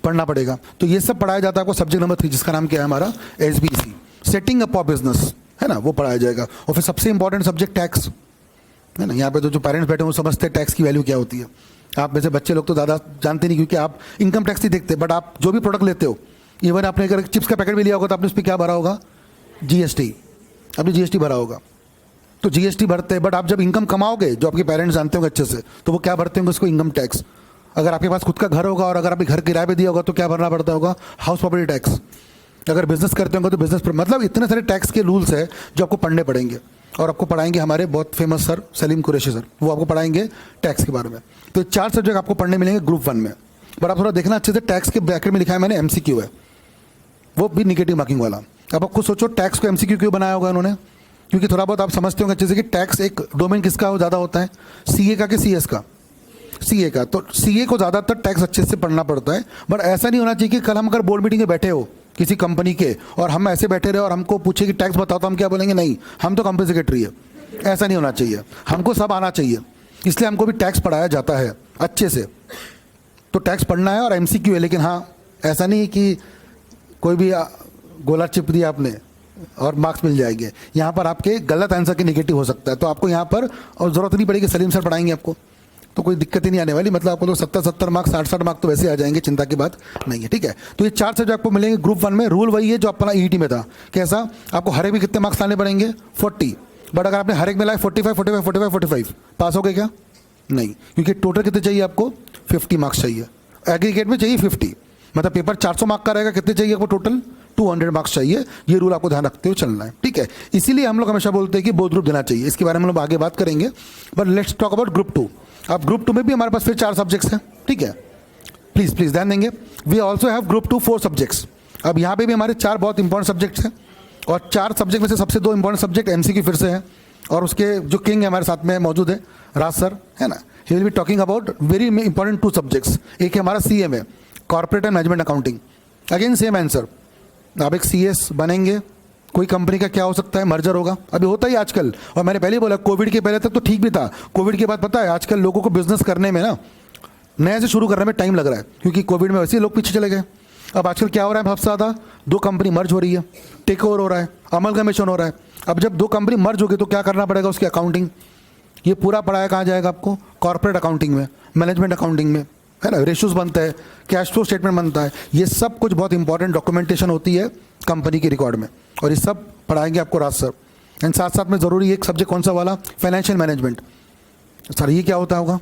पढ़ना पड़ेगा। तो ये सब पढ़ाया जाता है आपको सब्जेक्ट नंबर 3, जिसका नाम क्या है हमारा, SBC, setting up of business, है ना, वो पढ़ाया जाएगा। और फिर सबसे इंपॉर्टेंट सब्जेक्ट टैक्स, है ना। यहाँ पे तो जो पेरेंट्स बैठे हैं वो समझते हैं टैक्स की वैल्यू क्या होती है। आप में से बच्चे लोग तो ज़्यादा जानते नहीं, क्योंकि आप इनकम टैक्स नहीं देखते, बट आप जो भी प्रोडक्ट लेते हो, इवन आपने अगर चिप्स का पैकेट भी लिया होगा तो आपने उस पर क्या भरा होगा, GST, आपने GST भरा होगा। तो GST भरते हैं, बट आप जब इनकम कमाओगे, जो आपके पेरेंट्स जानते होंगे अच्छे से, तो वो क्या भरते होंगे, उसको इनकम टैक्स। अगर आपके पास खुद का घर होगा और अगर आपने घर किराए पे दिया होगा तो क्या भरना पड़ता होगा, हाउस प्रॉपर्टी टैक्स। अगर बिजनेस करते होंगे तो बिजनेस, मतलब इतने सारे टैक्स के रूल्स है जो आपको पढ़ने पड़ेंगे। और आपको पढ़ाएंगे हमारे बहुत famous sir Salim Qureshi sir, वो आपको पढ़ाएंगे टैक्स के बारे में। तो 4 सब्जेक्ट आपको पढ़ने मिलेंगे ग्रुप 1 में। बट आप थोड़ा देखना अच्छे से, टैक्स के ब्रैकेट में लिखा है मैंने MCQ है, वो भी निगेटिव मार्किंग वाला। अब आप खुद सोचो टैक्स को MCQ क्यों बनाया होगा उन्होंने, क्योंकि थोड़ा बहुत आप समझते होंगे अच्छे से कि टैक्स एक डोमेन किसका हो ज़्यादा होता है, CA का कि CS का, CA का। तो CA को ज़्यादातर टैक्स अच्छे से पढ़ना पड़ता है। बट ऐसा नहीं होना चाहिए कि कल हम अगर बोर्ड मीटिंग में बैठे हो किसी कंपनी के और हम ऐसे बैठे रहे और हमको पूछे कि टैक्स बताओ, तो हम क्या बोलेंगे, नहीं हम तो कंपनी सेक्रेटरी है। ऐसा नहीं होना चाहिए, हमको सब आना चाहिए। इसलिए हमको भी टैक्स पढ़ाया जाता है अच्छे से। तो टैक्स पढ़ना है और MCQ है, लेकिन हाँ ऐसा नहीं है कि कोई भी गोला चिप दिया आपने और मार्क्स मिल जाएंगे। यहाँ पर आपके गलत आंसर के नेगेटिव हो सकता है, तो आपको यहाँ पर और ज़रूरत नहीं पड़ेगी, सलीम सर पढ़ाएंगे आपको, तो कोई दिक्कत ही नहीं आने वाली। मतलब आपको तो 70-70 मार्क्स, 60-60 मार्क्स तो वैसे आ जाएंगे, चिंता की बात नहीं है, ठीक है। तो ये 4 सब्जेक्ट आपको मिलेंगे ग्रुप 1 में। रूल वही है जो अपना EET में था। कैसा, आपको हर एक में कितने मार्क्स लाने पड़ेंगे, 40। बट अगर आपने हर एक में लाए 45, पास हो गए क्या, नहीं, क्योंकि टोटल कितने चाहिए आपको, 50 मार्क्स चाहिए। एग्रीगेट में चाहिए 50, मतलब पेपर 400 मार्क का रहेगा, कितने चाहिए आपको टोटल, 200 मार्क्स चाहिए। ये रूल आपको ध्यान रखते हुए चलना है, ठीक है। इसीलिए हम लोग हमेशा बोलते हैं कि बोथ ग्रुप देना चाहिए। इसके बारे में हम लोग आगे बात करेंगे, but let's talk about group 2। अब ग्रुप 2 में भी हमारे पास फिर 4 सब्जेक्ट्स हैं, ठीक है। प्लीज़ ध्यान देंगे। We also have group 2 4 subjects. अब यहाँ पे भी हमारे 4 बहुत इंपॉर्टेंट सब्जेक्ट्स हैं, और 4 सब्जेक्ट में से सबसे 2 इंपॉर्टेंट सब्जेक्ट MCQ फिर से है। और उसके जो किंग है हमारे साथ में मौजूद है, राज सर, है ना। ही will be talking about very important 2 subjects. एक है हमारा CA में, corporate and management accounting. Again same answer, आप एक CS बनेंगे, कोई कंपनी का क्या हो सकता है, मर्जर होगा, अभी होता ही आजकल। और मैंने पहले ही बोला, कोविड के पहले तक तो ठीक भी था, कोविड के बाद पता है आजकल लोगों को बिजनेस करने में ना, नए से शुरू करने में टाइम लग रहा है, क्योंकि कोविड में वैसे ही लोग पीछे चले गए। अब आजकल क्या हो रहा है, सबसे ज़्यादा 2 कंपनी मर्ज हो रही है, टेक ओवर हो रहा है, अमलगमेशन हो रहा है। अब जब 2 कंपनी मर्ज होगी तो क्या करना पड़ेगा, उसकी अकाउंटिंग, ये पूरा पढ़ाया कहाँ जाएगा आपको, कॉर्पोरेट अकाउंटिंग में, मैनेजमेंट अकाउंटिंग में, है ना। रेशियोज बनता है, कैश फ्लो स्टेटमेंट बनता है, ये सब कुछ बहुत इंपॉर्टेंट डॉक्यूमेंटेशन होती है कंपनी के रिकॉर्ड में, और ये सब पढ़ाएंगे आपको राज सर। एंड साथ साथ में ज़रूरी एक सब्जेक्ट कौन सा वाला, फाइनेंशियल मैनेजमेंट। सर ये क्या होता होगा,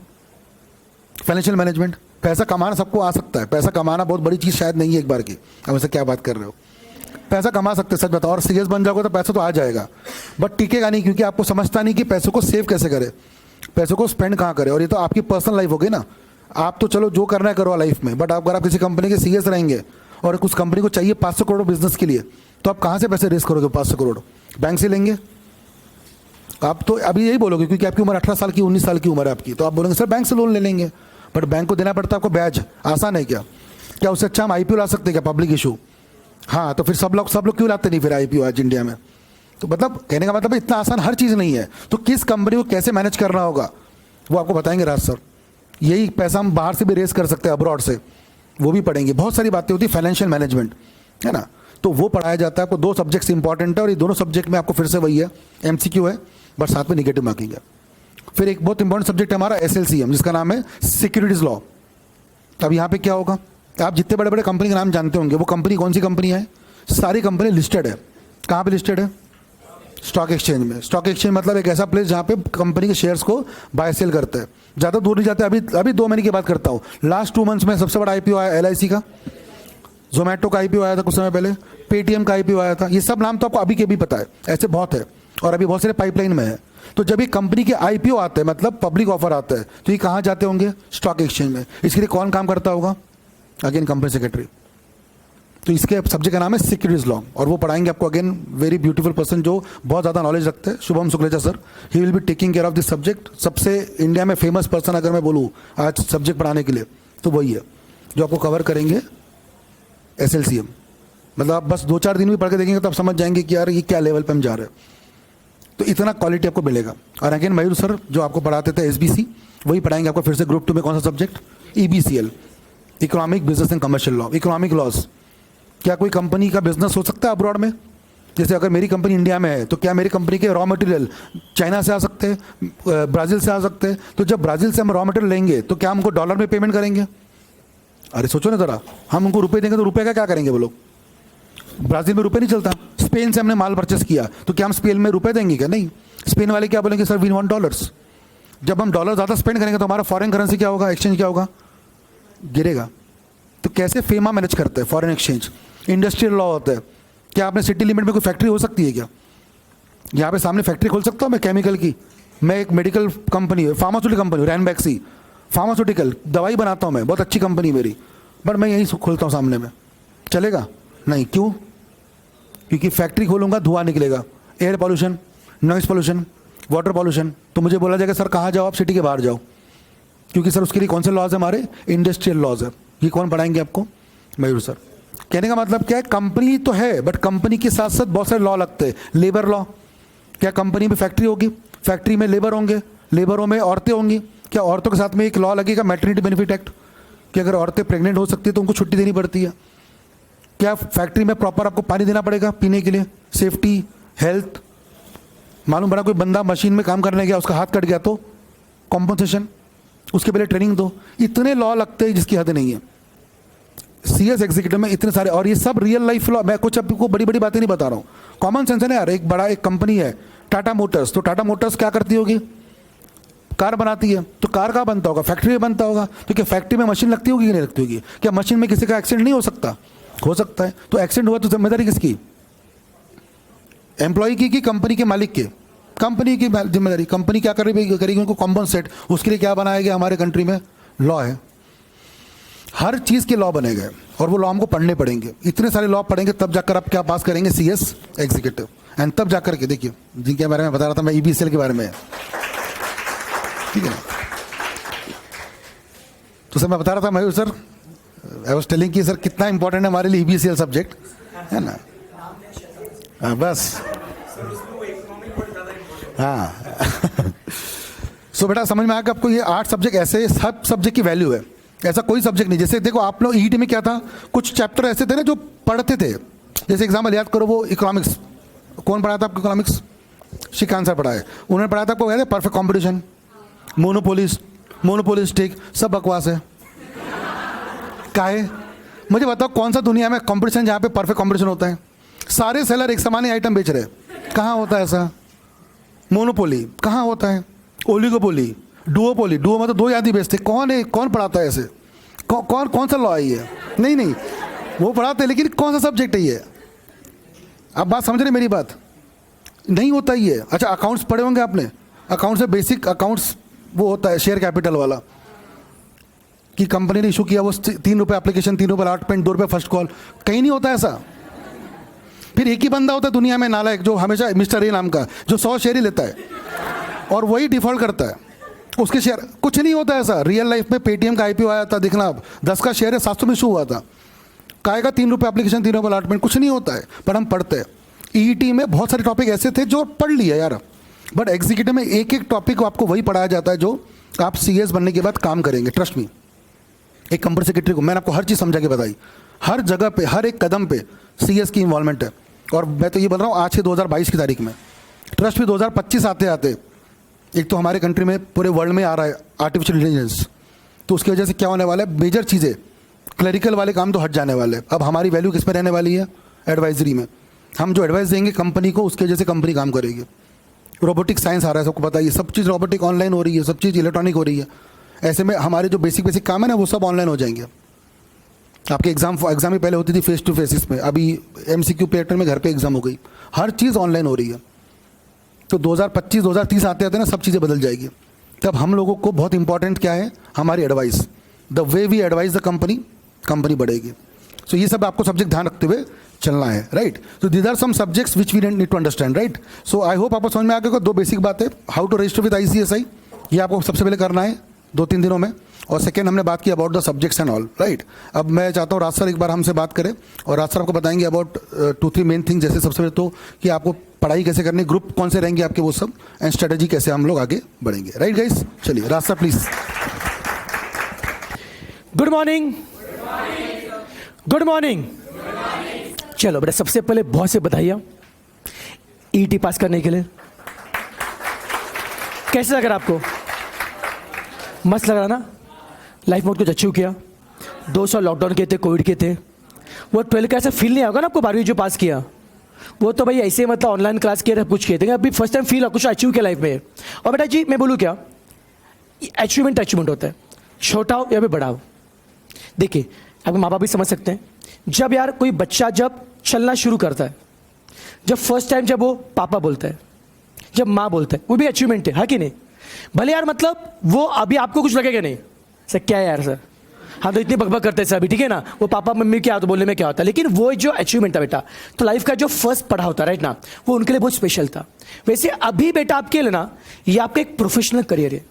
फाइनेंशियल मैनेजमेंट। पैसा कमाना सबको आ सकता है, पैसा कमाना बहुत बड़ी चीज़ शायद नहीं है एक बार की, अब ऐसे क्या बात कर रहे हो, पैसा कमा सकते हैं, सच बताओ। और सीरियस बन जाओगे तो पैसा तो आ जाएगा, बट टिकेगा नहीं, क्योंकि आपको समझता नहीं कि पैसों को सेव कैसे करें, पैसों को स्पेंड कहाँ करें। और ये तो आपकी पर्सनल लाइफ होगी ना, आप तो चलो जो करना है करो लाइफ में, बट अगर आप किसी कंपनी के CS रहेंगे और उस कंपनी को चाहिए 500 करोड़ बिजनेस के लिए, तो आप कहाँ से पैसे रेस करोगे, 500 करोड़ बैंक से लेंगे आप? तो अभी यही बोलोगे, क्योंकि आपकी उम्र 18 साल की, 19 साल की उम्र है आपकी, तो आप बोलेंगे सर बैंक से लोन ले लेंगे, बट बैंक को देना पड़ता है आपको ब्याज। आसान है क्या? क्या उससे अच्छा हम IPO ला सकते हैं क्या, पब्लिक इशू? हाँ, तो फिर सब लोग क्यों लाते नहीं फिर IPO आज इंडिया में? तो मतलब कहने का मतलब इतना आसान हर चीज़ नहीं है। तो किस कंपनी को कैसे मैनेज करना होगा वो आपको बताएंगे राज सर। यही पैसा हम बाहर से भी रेस कर सकते हैं, अब्रॉड से, वो भी पढ़ेंगे। बहुत सारी बातें होती है, फाइनेंशियल मैनेजमेंट है ना, तो वो पढ़ाया जाता है आपको। 2 सब्जेक्ट्स इंपॉर्टेंट है और ये दोनों सब्जेक्ट में आपको फिर से वही है, MCQ है, बट साथ में निगेटिव मार्किंग है। फिर एक बहुत इंपॉर्टेंट सब्जेक्ट है हमारा SLCM, जिसका नाम है सिक्योरिटीज लॉ। अब यहाँ पे क्या होगा, आप जितने बड़े बड़े कंपनी के नाम जानते होंगे, वो कंपनी कौन सी कंपनी है? सारी कंपनी लिस्टेड है। कहाँ पे लिस्टेड है? स्टॉक एक्सचेंज में। स्टॉक एक्सचेंज मतलब एक ऐसा प्लेस जहाँ पे कंपनी के शेयर्स को बाय सेल करते हैं। ज़्यादा दूर नहीं जाते, अभी 2 महीने की बात करता हूँ। लास्ट 2 मंथ्स में सबसे बड़ा IPO आया LIC का, जोमेटो का IPO आया था कुछ समय पहले, पेटीएम का IPO आया था। ये सब नाम तो आपको अभी के भी पता है, ऐसे बहुत है और अभी बहुत सारे पाइपलाइन में है। तो जब ये कंपनी के IPO आते हैं, मतलब पब्लिक ऑफर आता है, तो ये कहाँ जाते होंगे? स्टॉक एक्सचेंज में। इसके लिए कौन काम करता होगा? Again company secretary. तो इसके सब्जेक्ट का नाम है सिक्योरिटीज लॉ, और वो पढ़ाएंगे आपको अगेन वेरी ब्यूटीफुल पर्सन जो बहुत ज़्यादा नॉलेज रखते हैं, Shubham Shuklecha sir. He will be taking care of this subject. सबसे इंडिया में फेमस पर्सन अगर मैं बोलूँ आज सब्जेक्ट पढ़ाने के लिए, तो वही है जो आपको कवर करेंगे SLCM। मतलब आप बस 2-4 दिन भी पढ़ के देखेंगे तो आप समझ जाएंगे कि यार ये क्या लेवल पे हम जा रहे हैं। तो इतना क्वालिटी आपको मिलेगा। और अगेन मयूर सर जो आपको पढ़ाते थे SBC, वही पढ़ाएंगे आपको फिर से ग्रुप 2 में। कौन सा subject? EBCL, economic business and commercial law, economic laws. क्या कोई कंपनी का बिजनेस हो सकता है अब्रॉड में? जैसे अगर मेरी कंपनी इंडिया में है तो क्या मेरी कंपनी के रॉ मटेरियल चाइना से आ सकते हैं, ब्राज़ील से आ सकते हैं? तो जब ब्राज़ील से हम रॉ मटेरियल लेंगे तो क्या हमको डॉलर में पेमेंट करेंगे? अरे सोचो ना ज़रा, हम उनको रुपए देंगे तो रुपए का क्या करेंगे वो लोग? ब्राज़ील में रुपए नहीं चलता। स्पेन से हमने माल परचेस किया तो क्या हम स्पेन में रुपए देंगे? क्या नहीं। स्पेन वाले क्या बोलेंगे? Sir we want dollars. जब हम डॉलर ज़्यादा स्पेंड करेंगे तो हमारा फॉरेन करेंसी क्या होगा? एक्सचेंज क्या होगा? गिरेगा। तो कैसे फेमा मैनेज करते हैं फॉरेन एक्सचेंज? इंडस्ट्रियल लॉ होता है। क्या आपने सिटी लिमिट में कोई फैक्ट्री हो सकती है क्या? यहाँ पे सामने फैक्ट्री खोल सकता हूँ मैं केमिकल की? मैं एक medical company, pharmaceutical company, Ranbaxy pharmaceutical, दवाई बनाता हूँ मैं, बहुत अच्छी कंपनी मेरी, बट मैं यहीं खोलता हूँ सामने में, चलेगा? नहीं। क्यों? क्योंकि फैक्ट्री खोलूँगा धुआं निकलेगा, air pollution, noise pollution, water pollution. तो मुझे बोला जाएगा सर कहाँ जाओ आप? सिटी के बाहर जाओ। क्योंकि सर उसके लिए कौन से लॉज है हमारे? इंडस्ट्रियल लॉज है। ये कौन पढ़ाएंगे आपको? मयूर सर। कहने का मतलब क्या है, कंपनी तो है बट कंपनी के साथ साथ बहुत सारे लॉ लगते हैं। लेबर लॉ, क्या कंपनी में फैक्ट्री होगी, फैक्ट्री में लेबर होंगे, लेबरों में औरतें होंगी, क्या औरतों के साथ में एक लॉ लगेगा मैटरनिटी बेनिफिट एक्ट, कि अगर औरतें प्रेग्नेंट हो सकती है तो उनको छुट्टी देनी पड़ती है। क्या फैक्ट्री में प्रॉपर आपको पानी देना पड़ेगा पीने के लिए, सेफ्टी, हेल्थ। मालूम पड़ा कोई बंदा मशीन में काम करने गया, उसका हाथ कट गया तो कॉम्पनसेशन, उसके पहले ट्रेनिंग दो। इतने लॉ लगते हैं जिसकी हद नहीं है। CS एग्जीक्यूटिव में इतने सारे, और ये सब रियल लाइफ लॉ। मैं कुछ आपको बड़ी बड़ी बातें नहीं बता रहा हूँ, कॉमन सेंस है ना यार। एक कंपनी है टाटा मोटर्स, तो टाटा मोटर्स क्या करती होगी? कार बनाती है। तो कार कहाँ बनता होगा? फैक्ट्री में बनता होगा। तो क्या फैक्ट्री में मशीन लगती होगी कि नहीं लगती होगी? क्या मशीन में किसी का एक्सीडेंट नहीं हो सकता? हो सकता है। तो एक्सीडेंट हुआ तो जिम्मेदारी किसकी? एम्प्लॉय की कि कंपनी के मालिक के? कंपनी की जिम्मेदारी। कंपनी क्या करेगी? उनको कॉम्पनसेट। उसके लिए क्या बनाया गया हमारे कंट्री में? लॉ है। हर चीज़ के लॉ बने गए और वो लॉ हमको पढ़ने पड़ेंगे। इतने सारे लॉ पढ़ेंगे तब जाकर आप क्या पास करेंगे? CS executive. एंड तब जाकर के देखिए जिनके बारे में बता रहा था मैं, EBCL के बारे में, ठीक है ना। तो सर मैं बता रहा था मयूर सर, आई वाज टेलिंग कि सर कितना इंपॉर्टेंट है हमारे लिए EBCL सब्जेक्ट, है ना। हाँ बस, हाँ। सो बेटा समझ में आया कि आपको ये 8 सब्जेक्ट ऐसे, सब सब्जेक्ट की वैल्यू है। ऐसा कोई सब्जेक्ट नहीं। जैसे देखो आप लोग ET में क्या था, कुछ चैप्टर ऐसे थे ना जो पढ़ते थे। जैसे एग्जाम्पल याद करो, वो इकोनॉमिक्स, कौन पढ़ा था आपको इकोनॉमिक्स? श्रीकांत सर पढ़ाए। उन्होंने पढ़ाया था आपको, कहते परफेक्ट कॉम्पिटिशन, मोनोपोलिस्टिक, सब बकवास है। काहे? मुझे बताओ कौन सा दुनिया में कॉम्पिटिशन जहाँ पे परफेक्ट कॉम्पिटिशन होता है? सारे सेलर एक समान ही आइटम बेच रहे, कहाँ होता है ऐसा? मोनोपोली कहाँ होता है? ओलिगोपोली, डुओपोली, डुओ मतलब 2 आदमी बेचते। कौन है, कौन पढ़ाता है ऐसे? कौन सा लॉ है ये? नहीं, वो पढ़ाते हैं लेकिन कौन सा सब्जेक्ट है ये? आप बात समझ रहे मेरी बात? नहीं होता ही है। अच्छा अकाउंट्स पढ़े होंगे आपने? अकाउंट्स में बेसिक अकाउंट्स वो होता है शेयर कैपिटल वाला, कि कंपनी ने इशू किया वो 3 रुपये एप्लीकेशन, 3 रुपये अलॉटमेंट, 2 रुपये फर्स्ट कॉल। कहीं नहीं होता ऐसा। फिर एक ही बंदा होता है दुनिया में नालायक, जो हमेशा मिस्टर ए नाम का, जो 100 शेयर ही लेता है और वही डिफॉल्ट करता है। उसके शेयर कुछ नहीं होता ऐसा। रियल लाइफ में पेटीएम का IPO आया था, देखना आप, 10 का शेयर है, 700 में इशू हुआ था। काएगा 3 रुपये एप्लीकेशन, 3 रुपये अलॉटमेंट, कुछ नहीं होता है, पर हम पढ़ते हैं। ET में बहुत सारे टॉपिक ऐसे थे जो पढ़ लिया यार, बट एग्जीक्यूटिव में एक एक टॉपिक को आपको वही पढ़ाया जाता है जो आप सीएस बनने के बाद काम करेंगे, ट्रस्ट मी। एक कंपनी सेक्रेटरी को मैंने आपको हर चीज़ समझा के बताई, हर जगह पे हर एक कदम पे सीएस की इन्वॉल्वमेंट है। और मैं तो ये बोल रहा हूँ आज से 2022 की तारीख में, ट्रस्ट में 2025 आते आते एक तो हमारे कंट्री में पूरे वर्ल्ड में आ रहा है आर्टिफिशियल इंटेलिजेंस, तो उसकी वजह से क्या होने वाला है, मेजर चीज़ें क्लरिकल वाले काम तो हट जाने वाले हैं। अब हमारी वैल्यू किस में रहने वाली है, एडवाइजरी में। हम जो एडवाइस देंगे कंपनी को, उसकी वजह से कंपनी काम करेगी। रोबोटिक साइंस आ रहा है, सबको पता है, सब चीज़ रोबोटिक ऑनलाइन हो रही है, सब चीज़ इलेक्ट्रॉनिक हो रही है। ऐसे में हमारे जो बेसिक काम है ना वो सब ऑनलाइन हो जाएंगे। आपके एग्जाम ही पहले होती थी फेस टू फेस, इसमें अभी MCQ पैटर्न में घर पे एग्जाम हो गई, हर चीज़ ऑनलाइन हो रही है। तो 2025-2030 आते आते ना सब चीज़ें बदल जाएगी। तब हम लोगों को बहुत इंपॉर्टेंट क्या है, हमारी advice, the way we advise the company बढ़ेगी। सो ये सब आपको सब्जेक्ट ध्यान रखते हुए चलना है, right. So these are some subjects which we need to understand, right. So I hope आपको समझ में आ गया। दो बेसिक बातें, how to register with ICSI, ये आपको सबसे पहले करना है 2-3 दिनों में। और सेकेंड हमने बात की about the subjects and all, right. अब मैं चाहता हूँ राज सर एक बार हमसे बात करें और राज सर आपको बताएंगे अबाउट 2-3 मेन थिंग। जैसे सबसे पहले तो कि आपको पढ़ाई कैसे करनी, ग्रुप कौन से रहेंगे आपके, वो सब, एंड स्ट्रेटेजी कैसे हम लोग आगे बढ़ेंगे, राइट गाइस। चलिए Raj sir please. Good morning. Good morning. चलो बेटा, सबसे पहले बहुत से बधाइयाँ ET पास करने के लिए। कैसे लग रहा आपको? मस्त लग रहा ना? लाइफ में कुछ अचीव किया। 2 साल लॉकडाउन के थे, कोविड के थे। वो 12 का ऐसा फील नहीं होगा ना आपको, 12वीं जो पास किया वो तो भाई ऐसे मतलब ऑनलाइन क्लास किया था, कुछ किए थे, अभी फर्स्ट टाइम फील कुछ अचीव किया लाइफ में। और बेटा जी मैं बोलूँ क्या, अचीवमेंट होता है, छोटा हो या फिर बड़ा हो। देखिए आपके माँ बाप भी समझ सकते हैं, जब यार कोई बच्चा जब चलना शुरू करता है, जब फर्स्ट टाइम जब वो पापा बोलता है, जब माँ बोलता है, वो भी अचीवमेंट है कि नहीं? भले यार मतलब वो अभी आपको कुछ लगेगा नहीं, सर क्या है यार सर, हाँ तो इतनी बकबक करते हैं सर अभी, ठीक है ना, वो पापा मम्मी क्या तो बोलने में क्या होता है, लेकिन वो जो अचीवमेंट था बेटा, तो लाइफ का जो फर्स्ट पढ़ा होता है राइट ना, वो उनके लिए बहुत स्पेशल था। वैसे अभी बेटा आपके लिए ना ये आपका एक प्रोफेशनल करियर है,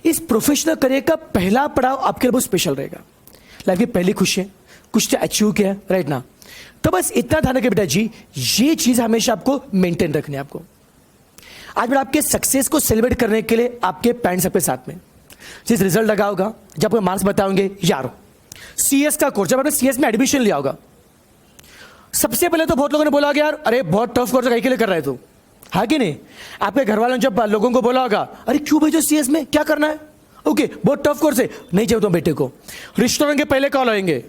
इस प्रोफेशनल करियर का पहला पड़ाव आपके लिए बहुत स्पेशल रहेगा। लाइफ की पहली खुशी है, कुछ तो अचीव किया है राइट ना, तो बस इतना ध्यान रखिए बेटा जी, ये चीज हमेशा आपको मेंटेन रखनी है। आपको आज बेटा आपके सक्सेस को सेलिब्रेट करने के लिए आपके पेरेंट्स आपके साथ में, जिस रिजल्ट लगा होगा, जब आपको मार्क्स बताओगे यार CS का कोर्स, जब आपने CS में एडमिशन लिया होगा, सबसे पहले तो बहुत लोगों ने बोला कि यार अरे बहुत टफ कोर्स है, कहीं के लिए कर रहे हो, हाँ कि नहीं? आपके घर वालों ने जब लोगों को बोला होगा अरे क्यों भेजो CS में, क्या करना है, ओके बहुत टफ कोर्स है, नहीं जाओ तुम बेटे को। रिश्तों के पहले कॉल आएंगे,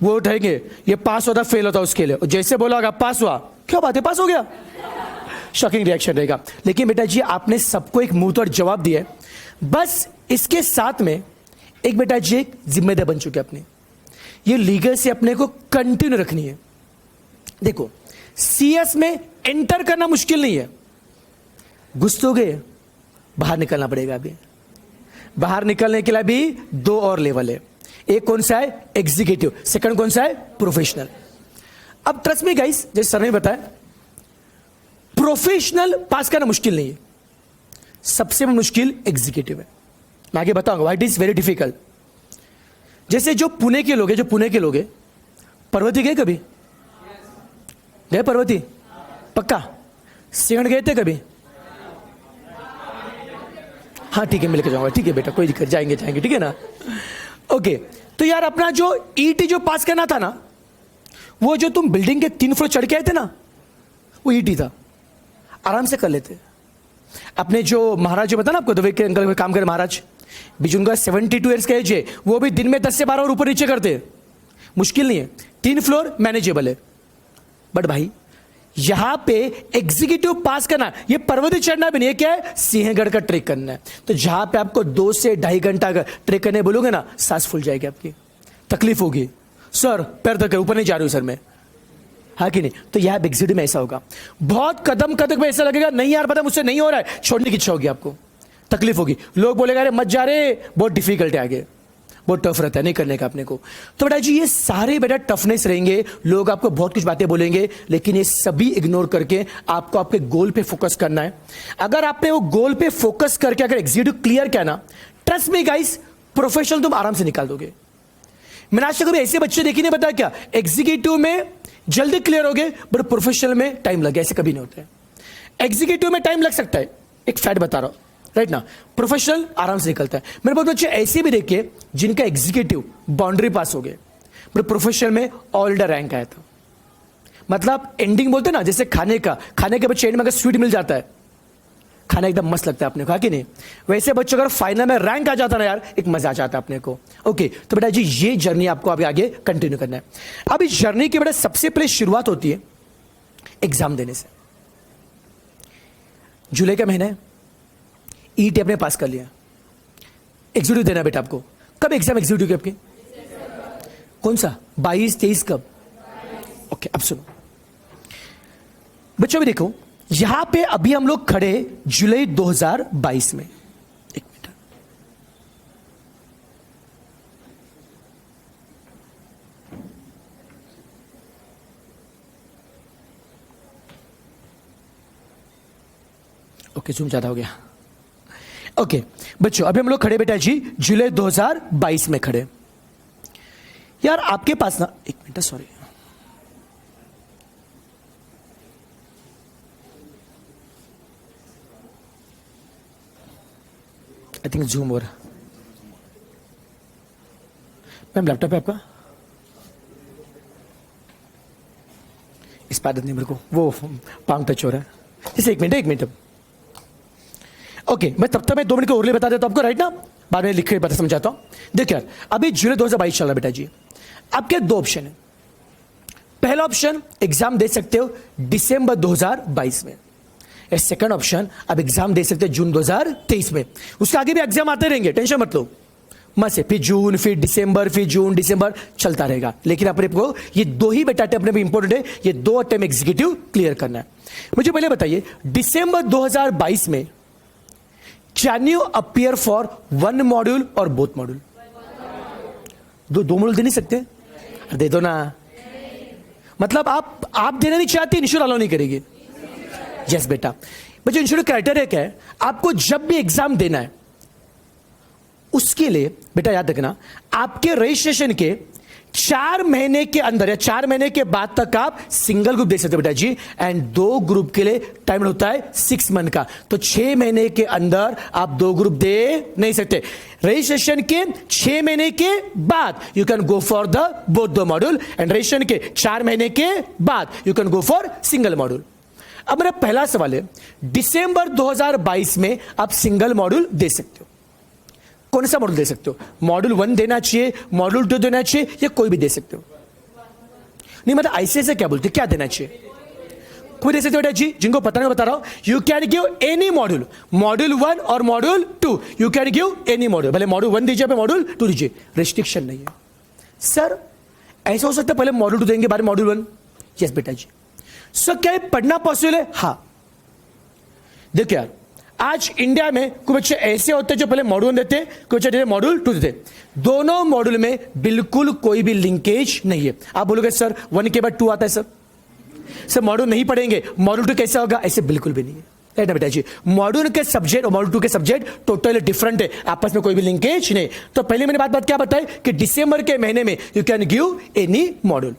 वो उठाएंगे, ये पास होता फेल होता उसके लिए, जैसे बोला होगा पास हुआ, क्या बात है पास हो गया, शॉकिंग रिएक्शन रहेगा। लेकिन बेटा जी आपने सबको एक मुंह तोड़ जवाब दिया, बस इसके साथ में एक बेटा जी एक जिम्मेदारी बन चुकी है अपनी, ये लीगल से अपने को कंटिन्यू रखनी है। देखो CS में एंटर करना मुश्किल नहीं है, घुस तो गए, बाहर निकलना पड़ेगा। अभी बाहर निकलने के लिए भी 2 और लेवल है, एक कौन सा है एग्जीक्यूटिव, सेकंड कौन सा है प्रोफेशनल। अब ट्रस्ट मी गाइस, जैसे सर ने बताया प्रोफेशनल पास करना मुश्किल नहीं है, सबसे मुश्किल एग्जीक्यूटिव है। मैं आगे बताऊंगा why it is very difficult. जैसे जो पुणे के लोग हैं, पर्वती गए कभी? गए पर्वती? पक्का? सिंहण गए थे कभी? हाँ ठीक है, मिलकर जाऊंगा, ठीक है बेटा कोई दिक्कत, जाएंगे ठीक है ना, ओके। तो यार अपना जो ET जो पास करना था ना, वो जो तुम बिल्डिंग के 3 फ्लोर चढ़ के आए थे ना, वो ET था, आराम से कर लेते। अपने जो महाराज जो बता ना आपको, दवे के अंकल काम करे महाराज, बीच उनका 72 ईयर्स का एज है, वो भी दिन में 10 से 12 और ऊपर नीचे करते, मुश्किल नहीं है, 3 फ्लोर मैनेजेबल है। बट भाई यहां पे एग्जीक्यूटिव पास करना, ये पर्वती चढ़ना भी नहीं है, क्या है सिंहगढ़ का ट्रेक करना है। तो जहां पे आपको 2 से 2.5 घंटा का ट्रेक करने बोलोगे ना, सांस फूल जाएगी आपकी, तकलीफ होगी, सर पैर तक ऊपर नहीं जा रही हूं सर मैं, हाँ कि नहीं? तो यह एग्जीक्यूटिव में ऐसा होगा, बहुत कदम कदम में ऐसा लगेगा नहीं यार पता मुझसे नहीं हो रहा है, छोड़ने की इच्छा होगी, आपको तकलीफ होगी, लोग बोलेगा अरे मत जा रहे, बहुत डिफिकल्ट है, आगे बहुत टफ रहता है नहीं करने का अपने को। तो बेटा जी ये सारे बेटा टफनेस रहेंगे, लोग आपको बहुत कुछ बातें बोलेंगे, लेकिन ये सभी इग्नोर करके आपको आपके गोल पे फोकस करना है। अगर आपने वो गोल पे फोकस करके अगर एग्जीक्यूटिव क्लियर किया ना, ट्रस्ट मी गाइस, प्रोफेशनल तुम आराम से निकाल दोगे। मैंने आज तक कभी ऐसे बच्चे देखे नहीं, बताया क्या एग्जीक्यूटिव में जल्दी क्लियर हो गए, बट प्रोफेशनल में टाइम लगे, ऐसे कभी नहीं होते। एग्जीक्यूटिव में टाइम लग सकता है, एक फैक्ट बता रहा हूं, राइट ना, प्रोफेशनल आराम से निकलता है। मेरे बहुत बच्चे ऐसे भी देखिए जिनका एग्जीक्यूटिव बाउंड्री पास हो गए, मेरे प्रोफेशनल में ऑल द रैंक आया था। मतलब एंडिंग बोलते ना, जैसे खाने के बच्चे एंड में अगर स्वीट मिल जाता है, खाना एकदम मस्त लगता है अपने को, है कि नहीं? वैसे बच्चों अगर फाइनल में रैंक आ जाता ना यार, एक मजा आ जाता है अपने को। ओके, तो बेटा जी ये जर्नी आपको अभी आगे कंटिन्यू करना है। अब इस जर्नी की बेटा सबसे पहले शुरुआत होती है एग्जाम देने से। जुलाई का महीना है, ईटी आपने पास कर लिया, एग्जीक्यूटिव देना है बेटा आपको। कब एग्जाम एग्जीक्यूटिव की आपकी? कौन सा? 22-23 कब? ओके, अब सुनो बच्चों, भी देखो यहां पे अभी हम लोग खड़े जुलाई 2022 में। एक मिनट, ओके जूम ज्यादा हो गया। ओके बच्चों, अभी हम लोग खड़े बेटा जी जुलाई 2022 में खड़े। यार आपके पास ना, एक minute sorry, I think zoom हो रहा। मैम लैपटॉप है आपका? इस पर आदत नहीं मेरे को, वो पांग टच हो रहा है। जैसे एक मिनट। ओके, मैं तब तक मैं 2 मिनट के ओरली बता देता हूं आपको, राइट ना, बाद में लिख के बता समझाता हूं। देखिए यार, अभी जुलाई 2022 चल रहा बेटा जी। आपके 2 ऑप्शन है। पहला ऑप्शन एग्जाम दे सकते हो दिसंबर 2022 में। सेकंड ऑप्शन अब एग्जाम दे सकते हो जून 2023 में। उसके आगे भी एग्जाम आते रहेंगे, टेंशन मत लो, मत से फिर जून, फिर दिसंबर, फिर जून, दिसंबर चलता रहेगा। लेकिन अपने को ये 2 ही बेटा अपने भी इंपॉर्टेंट है, ये 2 अटेम्प्ट एग्जीक्यूटिव क्लियर करना है। मुझे पहले बताइए, दिसंबर 2022 में can you appear for 1 module और बोथ मॉड्यूल? दो मॉड्यूल दे नहीं सकते? दे दो ना। मतलब आप देना नहीं चाहते, इंश्योर अलाउ नहीं करेगी? यस बेटा। बच्चों इंश्योर क्राइटेरिया क्या है? आपको जब भी एग्जाम देना है उसके लिए बेटा याद रखना, आपके रजिस्ट्रेशन के 4 महीने के अंदर या 4 महीने के बाद तक आप सिंगल ग्रुप दे सकते हो बेटा जी। एंड 2 ग्रुप के लिए टाइम होता है 6 मंथ का। तो 6 महीने के अंदर आप 2 ग्रुप दे नहीं सकते। रजिस्ट्रेशन के 6 महीने के बाद you can go for the both the module, and registration के 4 महीने के बाद you can go for single module. अब मेरा पहला सवाल है, दिसंबर 2022 में आप सिंगल मॉड्यूल दे सकते हो, कौन सा मॉड्यूल दे सकते हो? मॉड्यूल 1 देना चाहिए, मॉड्यूल 2 देना चाहिए, या कोई भी दे सकते हो? नहीं मतलब आईसीएस क्या बोलते, क्या देना चाहिए? कोई दे सकते हो बेटा जी, जिनको पता नहीं बता रहा हूं। You can give any module, module 1 और module 2, you can give any module. भले मॉड्यूल 1 दीजिए, मॉड्यूल 2 दीजिए, रेस्ट्रिक्शन नहीं है। सर ऐसा हो सकता है पहले मॉड्यूल 2 देंगे बाद मॉड्यूल 1? यस बेटा जी। सर क्या ये पढ़ना पॉसिबल है? हाँ। देखिए यार, आज इंडिया में कुछ बच्चे ऐसे होते हैं जो पहले मॉड्यूल देते हैं, कुछ बच्चे मॉड्यूल 2 देते हैं। दोनों मॉड्यूल में बिल्कुल कोई भी लिंकेज नहीं है। आप बोलोगे सर 1 के बाद 2 आता है, सर मॉड्यूल नहीं पढ़ेंगे, मॉड्यूल 2 कैसा होगा? ऐसे बिल्कुल भी नहीं है, राइट ना बेटा जी। मॉड्यूल के सब्जेक्ट और मॉड्यूल 2 के सब्जेक्ट टोटली डिफरेंट है, आपस में कोई भी लिंकेज नहीं। तो पहले मैंने बात क्या बताई कि दिसंबर के महीने में you can give any module.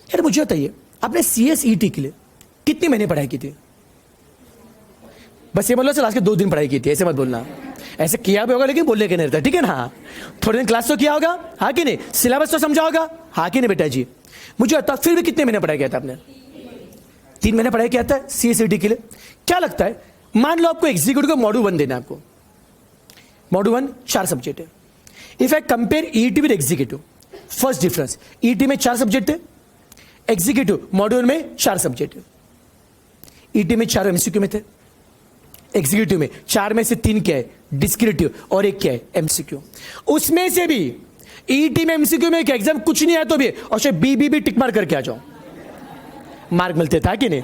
यार मुझे बताइए, आपने सीएसईटी के लिए कितने महीने पढ़ाई की थी? बस ये मतलब लास्ट के 2 दिन पढ़ाई की थी, ऐसे मत बोलना। ऐसे किया भी होगा लेकिन बोलने के नहीं रहता, ठीक है ना? थोड़े दिन क्लास तो किया होगा, हाँ कि नहीं? सिलेबस तो समझा होगा, हाँ कि नहीं बेटा जी? मुझे बता, फिर भी कितने महीने पढ़ाई किया था आपने? 3 महीने पढ़ाई किया था सीएसईटी के लिए। क्या लगता है, मान लो आपको एग्जीक्यूटिव को मॉड्यूल 1 देना है, आपको मॉड्यूल 1 4 सब्जेक्ट है। If I compare ET with executive, first difference, ET में 4 सब्जेक्ट है, एग्जीक्यूटिव मॉड्यूल में 4 सब्जेक्ट है। ईटी में 4 एमसीक्यू में थे, एग्जीक्यूटिव में 4 में से 3 क्या है? डिस्क्रिप्टिव, और 1 क्या है? एमसीक्यू। उसमें से भी ईटी में एमसीक्यू में क्या एग्जाम कुछ नहीं आया तो भी और बी टिक मार करके आ जाओ, मार्क मिलते था कि नहीं?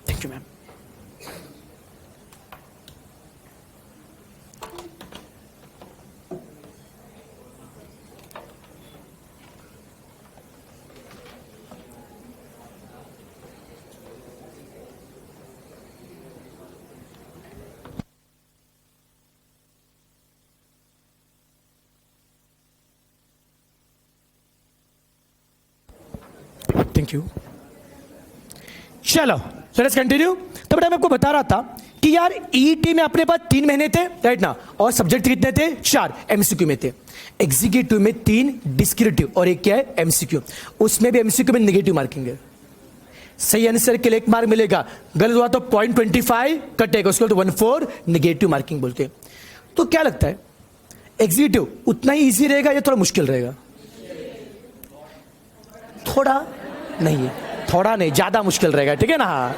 Thank you ma'am. Thank you. चलो लेट्स कंटिन्यू। तो बेटा मैं आपको बता रहा था कि यार ईटी में अपने पास 3 महीने थे, राइट ना, और सब्जेक्ट कितने थे? 4 एमसीक्यू में थे। एग्जीक्यूटिव में 3 डिस्क्रिप्टिव और एक क्या है? एमसीक्यू। उसमें भी एमसीक्यू में नेगेटिव मार्किंग है। सही आंसर के लिए 1 मार्क मिलेगा, गलत हुआ तो 0.25 कटेगा, उसको तो 1/4 नेगेटिव मार्किंग बोलते हैं। तो क्या लगता है एग्जीक्यूटिव उतना ही इजी रहेगा या थोड़ा मुश्किल रहेगा? थोड़ा नहीं, थोड़ा नहीं, ज्यादा मुश्किल रहेगा, ठीक है ना?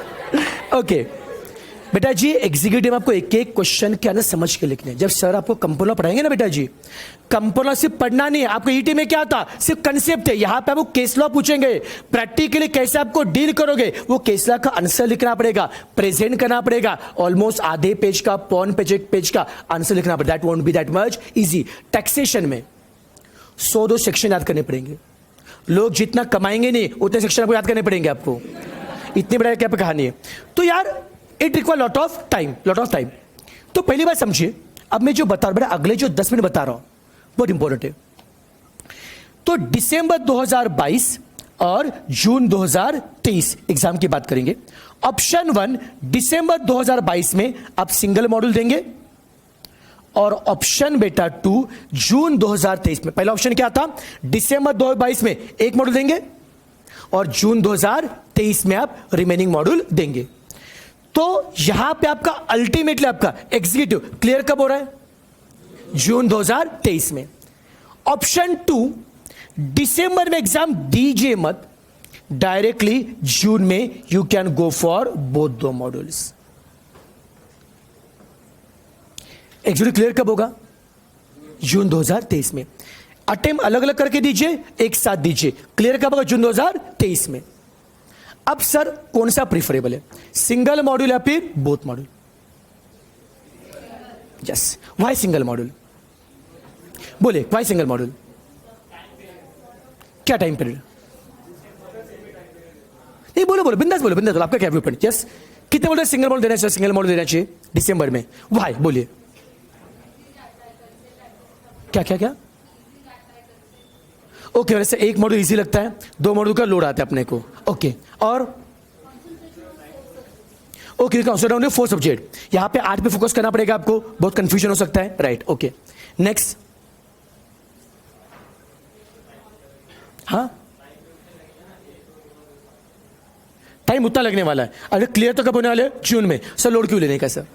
ओके बेटा जी, एग्जीक्यूटिव में आपको एक एक क्वेश्चन के अंदर समझ के लिखने। जब सर आपको कंपोनर पढ़ाएंगे ना बेटा जी, कंपोनर सिर्फ पढ़ना नहीं है आपको। ईटी में क्या था? सिर्फ कंसेप्ट है। यहां पे आपको केस लॉ पूछेंगे, प्रैक्टिकली कैसे आपको डील करोगे वो केस लॉ का आंसर लिखना पड़ेगा, प्रेजेंट करना पड़ेगा, ऑलमोस्ट आधे पेज का, पौन पेज का आंसर लिखना पड़ेगा। That won't be that much easy. Taxation में 100-2 सेक्शन याद करने पड़ेंगे। लोग जितना कमाएंगे नहीं उतने सेक्शन आपको याद करने पड़ेंगे आपको। इतनी बड़ा क्या कहानी है। तो यार it require lot of time. तो पहली बात समझिए, अब मैं जो बता रहा हूं बेटा, अगले जो 10 मिनट बता रहा हूं बहुत इंपॉर्टेंट है। तो दिसंबर 2022 और जून 2023 एग्जाम की बात करेंगे। ऑप्शन 1 दिसंबर 2022 में आप सिंगल मॉड्यूल देंगे, और ऑप्शन बेटा 2 जून 2023 में। पहला ऑप्शन क्या था? दिसंबर 2022 में एक मॉड्यूल देंगे और जून 2023 में आप रिमेनिंग मॉड्यूल देंगे। तो यहां पे आपका अल्टीमेटली आपका एग्जीक्यूटिव क्लियर कब हो रहा है? जून 2023 में। ऑप्शन 2 दिसंबर में एग्जाम दीजिए मत, डायरेक्टली जून में you can go for both दो मॉड्यूल्स। एग्जीक्यूटिव क्लियर कब होगा? जून 2023 में। अटेम्प्ट अलग अलग करके दीजिए, एक साथ दीजिए। क्लियर कब होगा? जून 2023 में। अब सर कौन सा प्रीफरेबल है, सिंगल मॉड्यूल या फिर both module? Yes, why single module? बोले व्हाई सिंगल मॉड्यूल? क्या टाइम पीरियड? नहीं बोलो बिंदास बोलो, आपका क्या व्यू पॉइंट? यस, कितने बोलते सिंगल मॉड्यूल देना चाहिए? सिंगल मॉड्यूल देना चाहिए दिसंबर में, व्हाई? बोलिए क्या? ओके, वैसे एक मॉड्यूल इजी लगता है, 2 मॉड्यूल का लोड आता है अपने को। ओके, और ओके, 4 सब्जेक्ट, यहां पे 8 पे फोकस करना पड़ेगा आपको, बहुत कंफ्यूजन हो सकता है, राइट? Okay, next. हाँ, टाइम उतना लगने वाला है। अरे क्लियर तो कब होने वाले? जून में। सर लोड क्यों लेने का सर?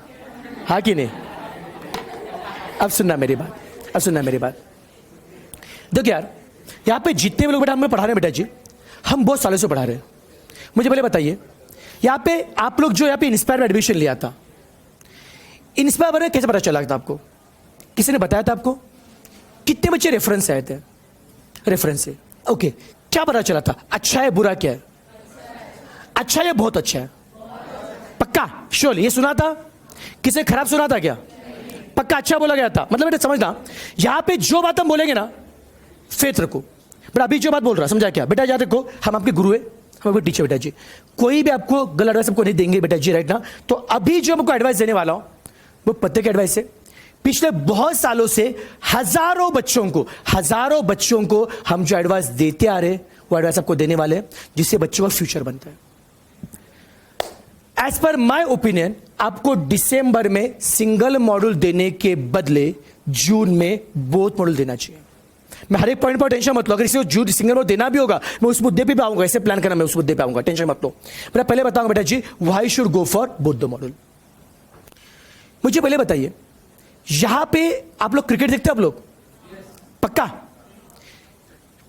हाँ कि नहीं? अब सुनना मेरी बात। देखो यार, यहां पे जितने भी लोग बेटा हमें पढ़ा रहे हैं बेटा जी, हम बहुत सालों से पढ़ा रहे हैं। मुझे पहले बताइए, यहां पे आप लोग जो यहां पे इंस्पायर में एडमिशन लिया था, इंस्पायर बारे में कैसे पता चला था आपको? किसी ने बताया था आपको? कितने बच्चे रेफरेंस आए थे? रेफरेंस से। ओके, क्या पता चला था? अच्छा है बुरा क्या है? अच्छा है, बहुत अच्छा है। पक्का श्योर? ये सुना था? किसी ने खराब सुना था क्या? पक्का अच्छा बोला गया था। मतलब बेटा समझना, यहां पे जो बात हम बोलेंगे ना, फेथ रखो। बट अभी जो बात बोल रहा, समझा क्या बेटा? याद रखो, हम आपके गुरु है, हम आपके टीचर बेटा जी। कोई भी आपको गलत एडवाइस हमको नहीं देंगे बेटा जी, राइट ना? तो अभी जो हमको एडवाइस देने वाला हूं वो पत्ते की एडवाइस है। पिछले बहुत सालों से हजारों बच्चों को हम जो एडवाइस देते आ रहे, वो एडवाइस आपको देने वाले हैं, जिससे बच्चों का फ्यूचर बनता है। एज पर माई ओपिनियन, आपको दिसंबर में सिंगल मॉड्यूल देने के बदले जून में बोथ मॉड्यूल देना चाहिए। मैं हर एक पॉइंट पर टेंशन मत लो, अगर इसे जून सिंगल मॉड्यूल देना भी होगा, मैं उस मुद्दे पे आऊंगा, ऐसे प्लान करना, मैं उस मुद्दे पे आऊंगा, टेंशन मत लो। मैं पहले बताऊंगा बेटा जी why should go for both the module. मुझे पहले बताइए, यहां पे आप लोग क्रिकेट देखते हैं? आप लोग पक्का?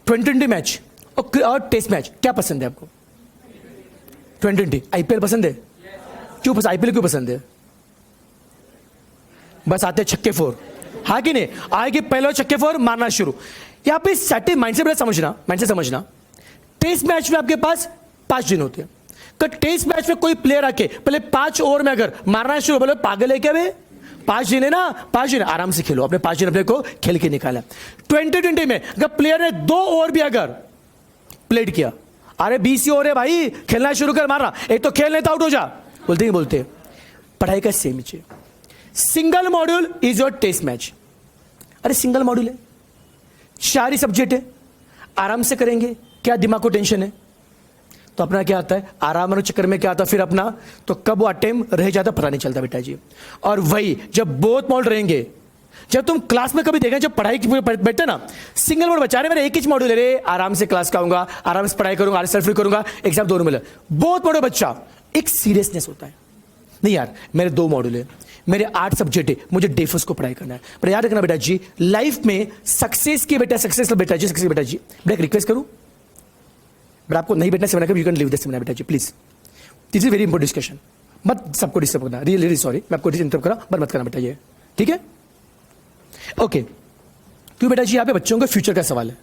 2020 मैच और टेस्ट मैच क्या पसंद है आपको? 2020 आईपीएल पसंद है? क्यों पसंद? आईपीएल क्यों पसंद है? बस आते छक्के फोर, हाँ कि नहीं? आएगी पहले छक्के फोर मारना शुरू। यहां पे सेटिंग माइंडसेट समझना। टेस्ट मैच में आपके पास 5 दिन होते हैं। टेस्ट मैच में कोई प्लेयर आके पहले 5 ओवर में अगर मारना शुरू, बोले पागल है क्या बे? 5 दिन है ना, 5 दिन आराम से खेलो, अपने 5 दिन अपने को खेल के निकाला। 2020 में अगर प्लेयर ने 2 ओवर भी अगर प्लेड किया, अरे 20 ओवर है भाई, खेलना शुरू कर, मारना, एक तो खेल नहीं तो आउट हो जा, बोलते पढ़ाई का सेम ही। Single module is your test match. अरे सिंगल मॉड्यूल है, 4 ही सब्जेक्ट है, आराम से करेंगे, क्या दिमाग को टेंशन है? तो अपना क्या आता है, आराम के चक्कर में क्या आता है फिर अपना, तो कब वो अटेम्प्ट रह जाता पता नहीं चलता बेटा जी। और वही जब बोथ मॉडल रहेंगे, जब तुम क्लास में कभी देखें, जब पढ़ाई की बैठते ना, सिंगल मोड बचा रहे, मेरा एक ही मॉड्यूल है रे, आराम से क्लास का आऊंगा, आराम से पढ़ाई करूंगा, सेल्फ फ्री करूंगा, एग्जाम दोनों मिले। बोथ मॉडल बच्चा एक सीरियसनेस होता है, नहीं यार मेरे 2 मॉड्यूल है, मेरे 8 सब्जेक्ट है, मुझे डेफर्स को पढ़ाई करना है। पर याद रखना बेटा जी, लाइफ में सक्सेस की बेटा, सक्सेस बेटा जी, सक्सेस बेटा जी, बेटा एक रिक्वेस्ट करूं, बट आपको नहीं बैठना seminar, you can leave this seminar बेटा जी please, this is very important discussion. मत सबको डिस्टर्ब करना, रियली सॉरी, मैं आपको इंटरप्ट करा, बट मत करना बेटा ये, ठीक है? ओके, क्यों बेटा जी, यहाँ पे बच्चों के फ्यूचर का सवाल है,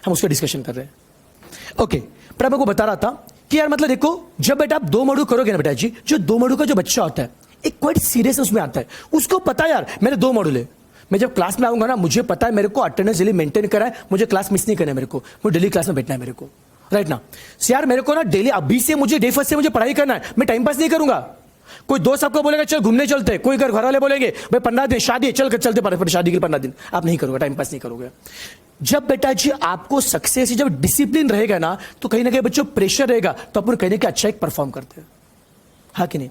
हम उसका डिस्कशन कर रहे हैं। ओके, पर मैं आपको बता रहा था कि यार मतलब देखो, जब बेटा आप 2 मॉड्यूल करोगे ना बेटा जी, जो 2 मॉड्यूल का जो बच्चा होता है, एक क्वाइट सीरियस उसमें आता है, उसको पता है यार मेरे 2 मॉड्यूल है, मैं जब क्लास में आऊंगा ना, मुझे पता है मेरे को अटेंडेंस डेली मेंटेन करा है, मुझे क्लास मिस नहीं करना है, मेरे को डेली क्लास में बैठना है मेरे को, राइट ना? यार मेरे को ना डेली अभी से मुझे डे फर्स्ट से मुझे पढ़ाई करना है, मैं टाइम पास नहीं करूंगा। कोई दोस्त आपको बोलेगा चल घूमने चलते, कोई घर वाले बोलेंगे भाई 15 दिन शादी है, चल कर चलते पर शादी के 15 दिन, आप नहीं करोगे, टाइम पास नहीं करोगे। जब बेटा जी आपको सक्सेस, जब डिसिप्लिन रहेगा ना, तो कहीं ना कहीं बच्चों प्रेशर रहेगा, तो अपन कहीं ना कहीं अच्छा एक परफॉर्म करते हैं, हाँ कि नहीं?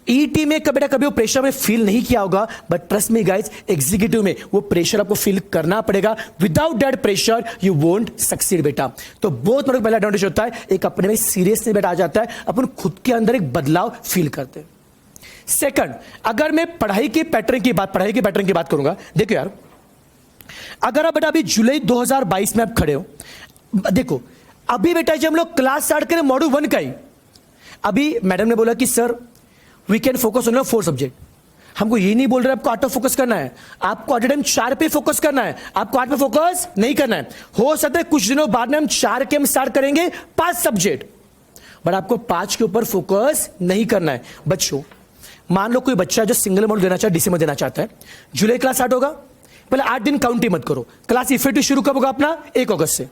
ईटी में बेटा कभी वो प्रेशर में फील नहीं किया होगा, but trust me guys, executive में वो प्रेशर आपको फील करना पड़ेगा। Without that pressure you won't succeed बेटा। तो बहुत बड़ा पहला एडवांटेज होता है, एक अपने में सीरियसनेस बेटा आ जाता है, अपन खुद के अंदर एक बदलाव फील करते हैं। सेकंड, अगर मैं पढ़ाई के पैटर्न की बात करूंगा, देखो यार, अगर आप बेटा अभी जुलाई 2022 में आप खड़े हो, देखो अभी बेटा जब हम लोग क्लास स्टार्ट करें मॉड्यूल 1 का ही, अभी मैडम ने बोला कि sir we can focus on 4 subject. हमको ये नहीं बोल रहे आपको 8 पे फोकस करना है, आपको एट टाइम 4 पे फोकस करना है, आपको 8 पे फोकस नहीं करना है। हो सकता है कुछ दिनों बाद में हम 4 के हम स्टार्ट करेंगे 5 सब्जेक्ट, बट आपको 5 के ऊपर फोकस नहीं करना है। बच्चों मान लो कोई बच्चा जो सिंगल अमाउंट देना चाहता है, दिसंबर देना चाहता है, जुलाई क्लास स्टार्ट होगा, पहले 8 दिन काउंट ही मत करो, क्लास इफेक्टिव शुरू कब होगा अपना 1 अगस्त से,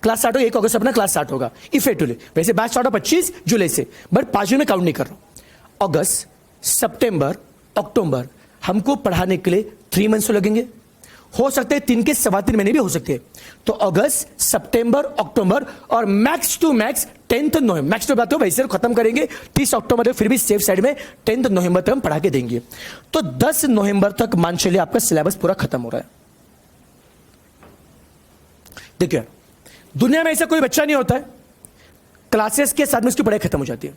क्लास स्टार्ट होगा 1 अगस्त अपना क्लास स्टार्ट होगा इफेक्टिवली, वैसे बैच स्टार्ट होगा 25 जुलाई से, बट 5 दिन में काउंट नहीं कर रहा हूं। अगस्त, सितंबर, अक्टूबर हमको पढ़ाने के लिए 3 मंथ्स लगेंगे, हो सकते हैं 3 के 3.25 महीने भी हो सकते हैं। तो अगस्त, सितंबर, अक्टूबर और मैक्स टू मैक्स 10 नवंबर, मैक्स टू बात हो वैसे खत्म करेंगे 30 अक्टूबर, फिर भी सेफ साइड में 10 नवंबर तक हम पढ़ा के देंगे। तो 10 नवंबर तक मान चलिए आपका सिलेबस पूरा खत्म हो रहा है। देखिए दुनिया में ऐसा कोई बच्चा नहीं होता है क्लासेस के साथ में उसकी पढ़ाई खत्म हो जाती है,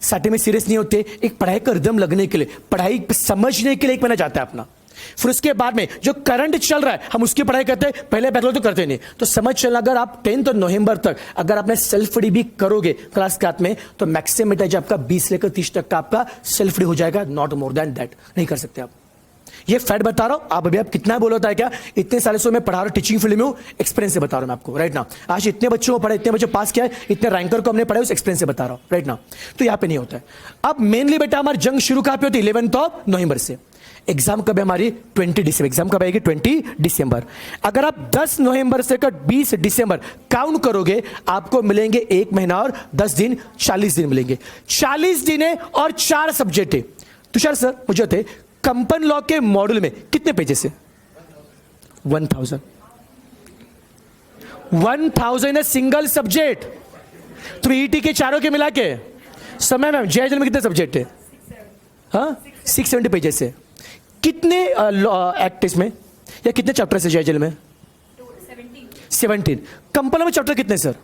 साथ में सीरियस नहीं होते, एक पढ़ाई का रिदम लगने के लिए, पढ़ाई समझने के लिए 1 महीना जाता है अपना, फिर उसके बाद में जो करंट चल रहा है हम उसकी पढ़ाई करते हैं, पहले बैकलॉग तो करते नहीं। तो समझ चलना, अगर आप 10 नवंबर तक अगर आपने सेल्फ स्टडी भी करोगे क्लास के हाथ में, तो मैक्सिमम बेटा आपका 20 लेकर 30 तक का आपका सेल्फ स्टडी हो जाएगा, नॉट मोर देन दैट, नहीं कर सकते आप। ये फैक्ट बता रहा हूं, आप अभी आप कितना बोल होता है क्या, इतने सालों से मैं पढ़ा रहा हूं, टीचिंग फील्ड में हूं, एक्सपीरियंस से बता रहा हूं मैं आपको, राइट ना। आज इतने बच्चों को पढ़ा, इतने बच्चे पास किया है, इतने रैंकर को हमने पढ़ा, उस एक्सपीरियंस से बता रहा हूं, राइट ना। तो यहां पे नहीं होता है। अब मेनली बेटा हमारी जंग शुरू कहां पे होती है, 11 नवंबर से। एग्जाम कब है हमारी 20 दिसंबर, एग्जाम कब आएगी 20 दिसंबर। अगर आप 10 नवंबर से 20 दिसंबर काउंट करोगे, आपको मिलेंगे 1 महीना और 10 दिन, 40 दिन मिलेंगे। 40 दिन है और 4 सब्जेक्ट है। तुषार सर मुझे होते कंपन लॉ के मॉड्यूल में कितने पेजेस है? 1000 है सिंगल सब्जेक्ट। तो ईटी के चारों के मिला के समय मैम जेएचएल में कितने सब्जेक्ट है? हाँ 670 पेजेस है। कितने एक्ट इसमें या कितने चैप्टर है जेएचएल में? 17। कंपन में चैप्टर कितने सर?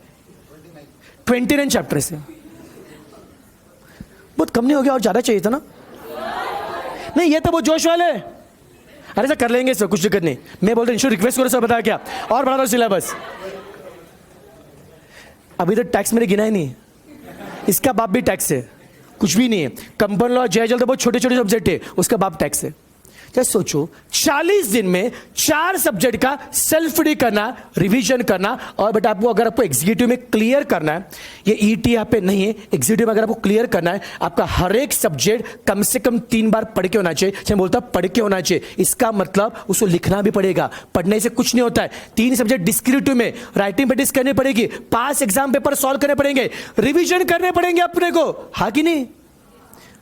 29 चैप्टर है। बहुत कम नहीं हो गया? और ज्यादा चाहिए था ना? नहीं ये तो बहुत जोश वाले। अरे सर कर लेंगे सर, कुछ दिक्कत नहीं। मैं बोल रहा हूँ रिक्वेस्ट करो सर, बता क्या और बढ़ा दो सिलेबस। अभी तो टैक्स मैंने गिना ही नहीं, इसका बाप भी टैक्स है, कुछ भी नहीं है। कंपन लॉ जेएचएल तो बहुत छोटे छोटे सब्जेक्ट है, उसका बाप टैक्स है। जैसे सोचो 40 दिन में 4 सब्जेक्ट का सेल्फ स्टडी करना, रिवीजन करना, और बेटा आपको अगर आपको एग्जीक्यूटिव में क्लियर करना है, ये ईटी यहाँ पे नहीं है, एग्जीक्यूटिव में अगर आपको क्लियर करना है, आपका हर एक सब्जेक्ट कम से कम 3 बार पढ़ के होना चाहिए। मैं बोलता पढ़ के होना चाहिए, इसका मतलब उसको लिखना भी पड़ेगा। पढ़ने से कुछ नहीं होता है। 3 सब्जेक्ट डिस्क्रिप्टिव में राइटिंग प्रैक्टिस करनी पड़ेगी, पास एग्जाम पेपर सॉल्व करने पड़ेंगे, रिविजन करने पड़ेंगे अपने को, हाँ कि नहीं?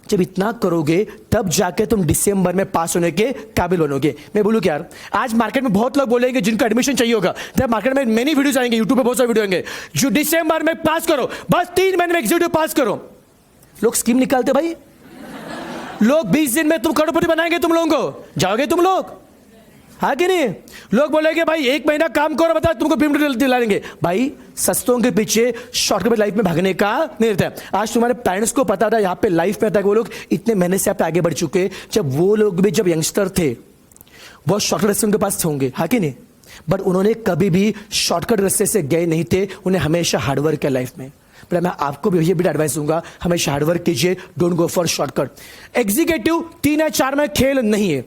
जब इतना करोगे तब जाके तुम दिसंबर में पास होने के काबिल बनोगे। मैं बोलूँ क्या यार, आज मार्केट में बहुत लोग बोलेंगे जिनको एडमिशन चाहिए होगा, जब मार्केट में मेनी वीडियोस आएंगे, यूट्यूब पे बहुत सारे वीडियो आएंगे, जो दिसंबर में पास करो, बस 3 महीने में एग्जीक्यूटिव पास करो। लोग स्कीम निकालते भाई, लोग 20 दिन में तुम करोड़पति बनाएंगे, तुम लोगों को जाओगे तुम लोग, हाँ कि नहीं? लोग बोलेंगे भाई 1 महीना काम करो, बता तुमको BMW दिलाएंगे। भाई सस्तों के पीछे शॉर्टकट लाइफ में भागने का नहीं रहता है। आज तुम्हारे पेरेंट्स को पता था यहाँ पे लाइफ में था कि वो लोग इतने मेहनत से आप आगे बढ़ चुके, जब वो लोग भी जब यंगस्टर थे वो शॉर्टकट रास्ते उनके पास होंगे, हाँ कि नहीं? बट उन्होंने कभी भी शॉर्टकट रास्ते से गए नहीं थे, उन्हें हमेशा हार्डवर्क किया लाइफ में। पर मैं आपको भी ये भी एडवाइस दूंगा, हमेशा हार्डवर्क कीजिए, don't go for shortcut. Executive 3 या 4 में खेल नहीं है।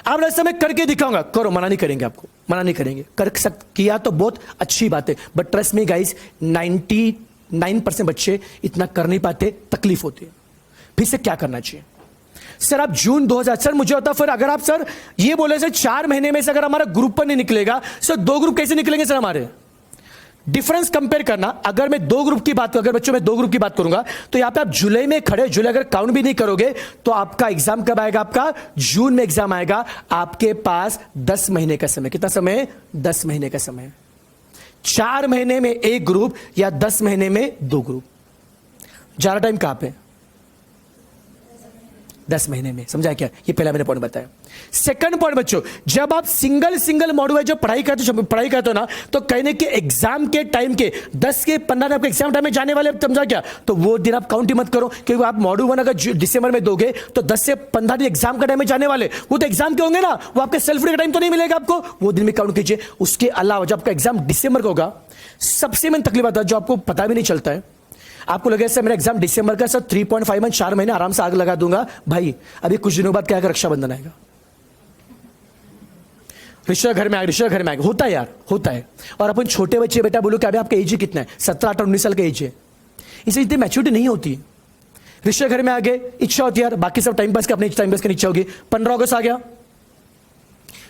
आप ऐसा मैं करके दिखाऊंगा, करो, मना नहीं करेंगे, आपको मना नहीं करेंगे, कर किया तो बहुत अच्छी बात है, बट ट्रस्ट मी गाइस 99% बच्चे इतना कर नहीं पाते, तकलीफ होती है। फिर से क्या करना चाहिए सर? आप जून 2000, सर मुझे होता, फिर अगर आप सर ये बोले सर 4 महीने में से अगर हमारा ग्रुप पर नहीं निकलेगा, सर 2 ग्रुप कैसे निकलेंगे सर हमारे? डिफरेंस कंपेयर करना, अगर मैं 2 ग्रुप की बात करूं, अगर बच्चों में 2 ग्रुप की बात करूंगा, तो यहां पे आप जुलाई में खड़े, जुलाई अगर काउंट भी नहीं करोगे तो आपका एग्जाम कब आएगा? आपका जून में एग्जाम आएगा। आपके पास 10 महीने का समय, कितना समय? 10 महीने का समय। 4 महीने में 1 ग्रुप या 10 महीने में 2 ग्रुप, ज्यादा टाइम कहां पे? 10 महीने में। समझा क्या? ये पहला मैंने पॉइंट बताया। सेकंड पॉइंट बच्चों, जब आप सिंगल मॉड्यूल जो पढ़ाई करते हो ना, तो कहने के एग्जाम के टाइम के 10 के 15 दिन आपके एग्जाम टाइम में जाने वाले, समझा क्या? तो वो दिन आप काउंट ही मत करो, क्योंकि आप मॉड्यूल 1 अगर दिसंबर में दोगे तो 10 से 15 दिन एग्जाम का टाइम में जाने वाले, वो तो एग्जाम के होंगे ना, वो आपके सेल्फ का टाइम तो नहीं मिलेगा आपको, वो दिन में काउंट कीजिए। उसके अलावा जब आपका एग्जाम दिसंबर का होगा, सबसे मेन तकलीफ आता है जो आपको पता भी नहीं चलता है, आपको लगे सर मेरा एग्जाम दिसंबर का, सर 3.5 मंथ 4 महीने आराम से आग लगा दूंगा। भाई अभी कुछ दिनों बाद क्या आएगा? रक्षाबंधन आएगा, रिश्तेदार घर में आएगा, होता है यार, होता है। और अपन छोटे बच्चे, बेटा बोलो कि अभी आपका एज कितना है? 17, 18, 19 साल का एज है, इसे इतनी मैच्योरिटी नहीं होती। रिश्तेदार घर में आ गए, इच्छा होती है यार, बाकी सब टाइम पास का, अपनी टाइम पास की इच्छा होगी। 15 अगस्त आ गया,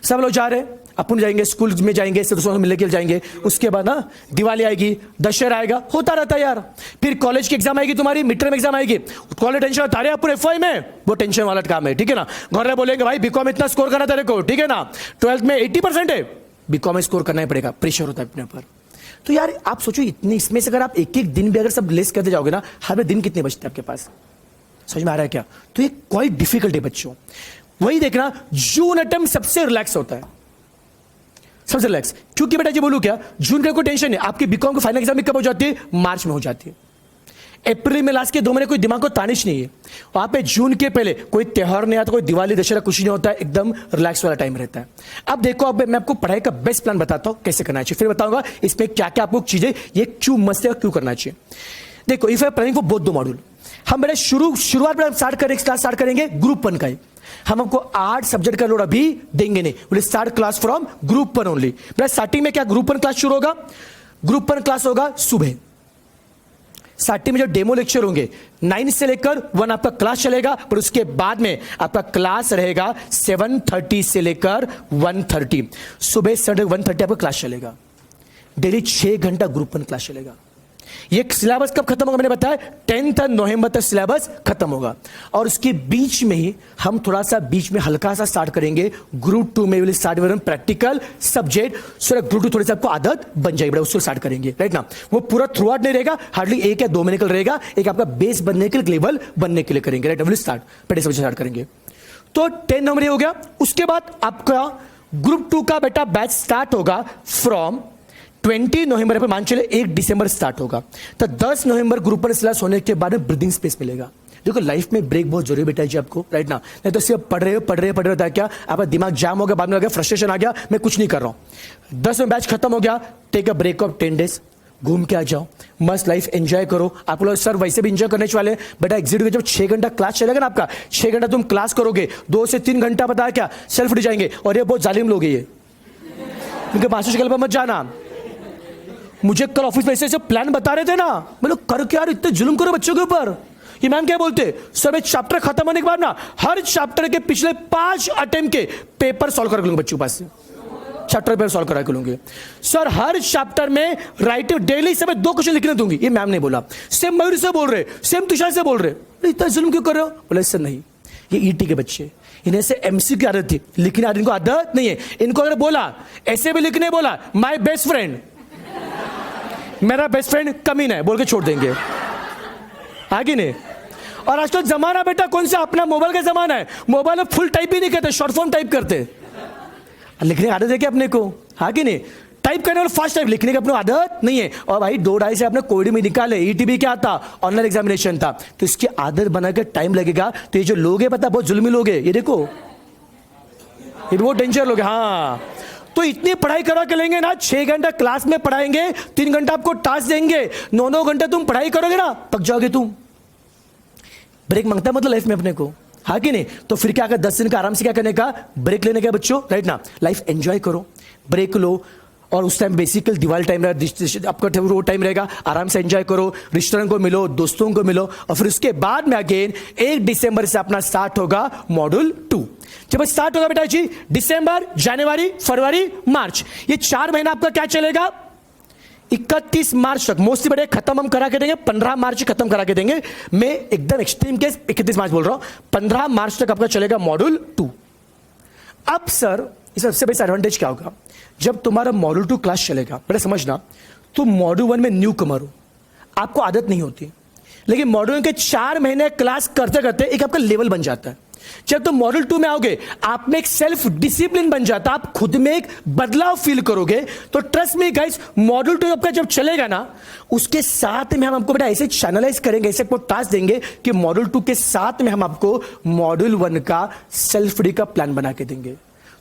सब लोग जा रहे हैं, अपन जाएंगे स्कूल में, जाएंगे दोस्तों से मिलने के लिए जाएंगे। उसके बाद ना दिवाली आएगी, दशहरा आएगा, होता रहता है यार। फिर कॉलेज की एग्जाम आएगी, तुम्हारी मिड टर्म एग्जाम आएगी, कॉलेज टेंशन होता है पूरे एफआई में, वो टेंशन वाला काम है, ठीक है ना? घर वाले बोलेंगे भाई बीकॉम इतना स्कोर करना तेरे को, ठीक है ना? 12th में 80% है, बीकॉम में स्कोर करना ही पड़ेगा, प्रेशर होता है अपने ऊपर। तो यार आप सोचो, इतनी इसमें से अगर आप एक दिन भी अगर सब लेस करते जाओगे ना, हर दिन कितने बचते हैं आपके पास? समझ में आ रहा है क्या? तो ये क्वाइट डिफिकल्ट है बच्चों। वही देखना, जून अटेम्प्ट सबसे रिलैक्स होता है, सबसे रिलैक्स। क्योंकि बेटा जी बोलूं क्या, जून का कोई टेंशन नहीं, आपकी बीकॉम की फाइनल एग्जाम कब हो जाती है? मार्च में हो जाती है। अप्रैल में लास्ट के 2 महीने कोई दिमाग को तानिश नहीं है। वहां पे जून के पहले कोई त्योहार नहीं आता, कोई दिवाली दशहरा कुछ नहीं होता है, एकदम रिलैक्स वाला टाइम रहता है। अब देखो, अब मैं आपको पढ़ाई का बेस्ट प्लान बताता हूं कैसे करना चाहिए, फिर बताऊंगा इसमें क्या क्या आपको चीजें, ये क्यों मस्त है, क्यों करना चाहिए। देखो, if I planning for both the module, हम बेटा शुरुआत में स्टार्ट करेंगे ग्रुप 1 का ही। हम आपको 8 सब्जेक्ट का लोड अभी देंगे नहीं, will start class from group 1 only. बेटा स्टार्टिंग में क्या ग्रुप 1 क्लास शुरू होगा? ग्रुप 1 क्लास होगा सुबह, स्टार्टिंग में जो डेमो लेक्चर होंगे 9 से लेकर 1 आपका क्लास चलेगा, पर उसके बाद में आपका क्लास रहेगा 7:30 से लेकर 1:30। सुबह 1:30 आपका क्लास चलेगा, डेली 6 घंटा ग्रुप 1 क्लास चलेगा। ये सिलेबस कब खत्म होगा? मैंने बताया 10 नवंबर तक सिलेबस खत्म होगा। और उसके बीच में ही हम थोड़ा सा बीच में हल्का सा स्टार्ट करेंगे, ग्रुप 2 में will start with practical subject, so group 2 थोड़ी सी आपको आदत बन जाएगी, उसको स्टार्ट करेंगे, राइट ना? वो पूरा थ्रू आउट नहीं रहेगा, हार्डली 1 या 2 महीने का रहेगा, एक आपका बेस बनने के लिए, लेवल बनने के लिए करेंगे, राइट? विल स्टार्ट पहले सब्जेक्ट स्टार्ट करेंगे। तो 10 नवंबर हो गया। उसके बाद आपका ग्रुप 2 का बेटा बैच स्टार्ट होगा फ्रॉम 20 नवंबर पे, मान चले 1 दिसंबर स्टार्ट होगा, तो 10 नवंबर ग्रुप 1 सिलेबस होने के बाद में ब्रीदिंग स्पेस मिलेगा। देखो लाइफ में ब्रेक बहुत जरूरी बेटा जी आपको, राइट ना? नहीं तो सिर्फ पढ़ रहे हो क्या आपका दिमाग जाम हो गया, बाद में हो गया फ्रस्ट्रेशन आ गया, मैं कुछ नहीं कर रहा हूं। 10 में बैच खत्म हो गया, take a break of 10 days, घूम के आ जाओ, मस्त लाइफ एंजॉय करो। आप लोग सर वैसे भी एंजॉय करने वाले बेटा, एग्जीक्यूटिव जब 6 घंटा क्लास चलेगा ना आपका, 6 घंटा तुम क्लास करोगे, 2 से 3 घंटा बताया क्या सेल्फ उठ जाएंगे। और ये बहुत जालिम लोग हैं ये, उनके मास्टर कल पर मत जाना। मुझे कल ऑफिस में ऐसे प्लान बता रहे थे ना, मतलब कर क्या यार, इतने जुल्म करो बच्चों के ऊपर। ये मैम क्या बोलते, सर चैप्टर खत्म होने के बाद ना हर चैप्टर के पिछले 5 अटेम्प्ट के पेपर सॉल्व कर लूंगा बच्चों के पास से। चैप्टर पे सॉल्व करा के लूंगी सर। हर चैप्टर में राइटिंग डेली से मैं 2 क्वेश्चन लिखने दूंगी। ये मैम ने बोला, सेम मयूर से बोल रहे, सेम तुषार से बोल रहे, इतना जुल्म क्यों कर रहे हो? बोले सर नहीं, ये ईटी के बच्चे, इन्हें से एमसी की आदत थी, लिखने आदत, इनको आदत नहीं है। इनको अगर बोला ऐसे भी लिखने बोला, माय बेस्ट फ्रेंड, मेरा बेस्ट फ्रेंड कमीना है बोल के छोड़ देंगे, आगे नहीं। और आजकल जमाना बेटा कौन सा, अपना मोबाइल का जमाना है। मोबाइल में फुल टाइप भी नहीं करते, शॉर्ट फॉर्म टाइप करते। लिखने की आदत है क्या अपने को? हाँ कि नहीं? टाइप करने और फास्ट टाइप लिखने की अपने आदत नहीं है। और भाई 2-2.5 से अपने कोविड में निकाले, ईटीबी क्या था, ऑनलाइन एग्जामिनेशन था, तो इसकी आदत बना के टाइम लगेगा। तो ये जो लोग हैं पता, बहुत जुल्मी लोग हैं, ये देखो, ये बहुत डेंजर लोग हैं। हाँ, तो इतनी पढ़ाई करा के लेंगे ना, 6 घंटा क्लास में पढ़ाएंगे, 3 घंटा आपको टास्क देंगे, 9-9 घंटे तुम पढ़ाई करोगे ना, पक जाओगे तुम। ब्रेक मांगता है मतलब लाइफ में अपने को, हाँ कि नहीं? तो फिर क्या कर, 10 दिन का आराम से क्या करने का, ब्रेक लेने का बच्चों, राइट ना। लाइफ एंजॉय करो, ब्रेक लो, और उस टाइम बेसिकली दिवाली टाइम रहेगा, आपका वो टाइम रहेगा, आराम से एंजॉय करो, रिश्तेदारों को मिलो, दोस्तों को मिलो। और फिर उसके बाद में अगेन 1 दिसंबर से अपना स्टार्ट होगा मॉड्यूल 2। जब स्टार्ट होगा बेटा जी, दिसंबर, जनवरी, फरवरी, मार्च, ये 4 महीना आपका क्या चलेगा, 31 मार्च तक मोस्टली बड़े खत्म हम करा के देंगे, 15 मार्च खत्म करा के देंगे। मैं एकदम एक्सट्रीम केस 31 मार्च बोल रहा हूं, 15 मार्च तक आपका चलेगा मॉड्यूल 2। अब सर इस सबसे बेस्ट एडवांटेज क्या होगा, जब तुम्हारा मॉड्यूल 2 क्लास चलेगा, बड़े समझना, तुम मॉड्यूल 1 में न्यू कमर हो, आपको आदत नहीं होती, लेकिन मॉड्यूल के 4 महीने क्लास करते करते एक आपका लेवल बन जाता है। जब तुम मॉड्यूल 2 में आओगे, आप में एक सेल्फ डिसिप्लिन बन जाता है, आप खुद में एक बदलाव फील करोगे। तो ट्रस्ट मी गाइस, मॉड्यूल 2 आपका जब चलेगा ना, उसके साथ में हम आपको बेटा ऐसे चैनलाइज करेंगे, ऐसे आपको टास्क देंगे कि मॉड्यूल 2 के साथ में हम आपको मॉड्यूल 1 का सेल्फ स्टडी का प्लान बना के देंगे।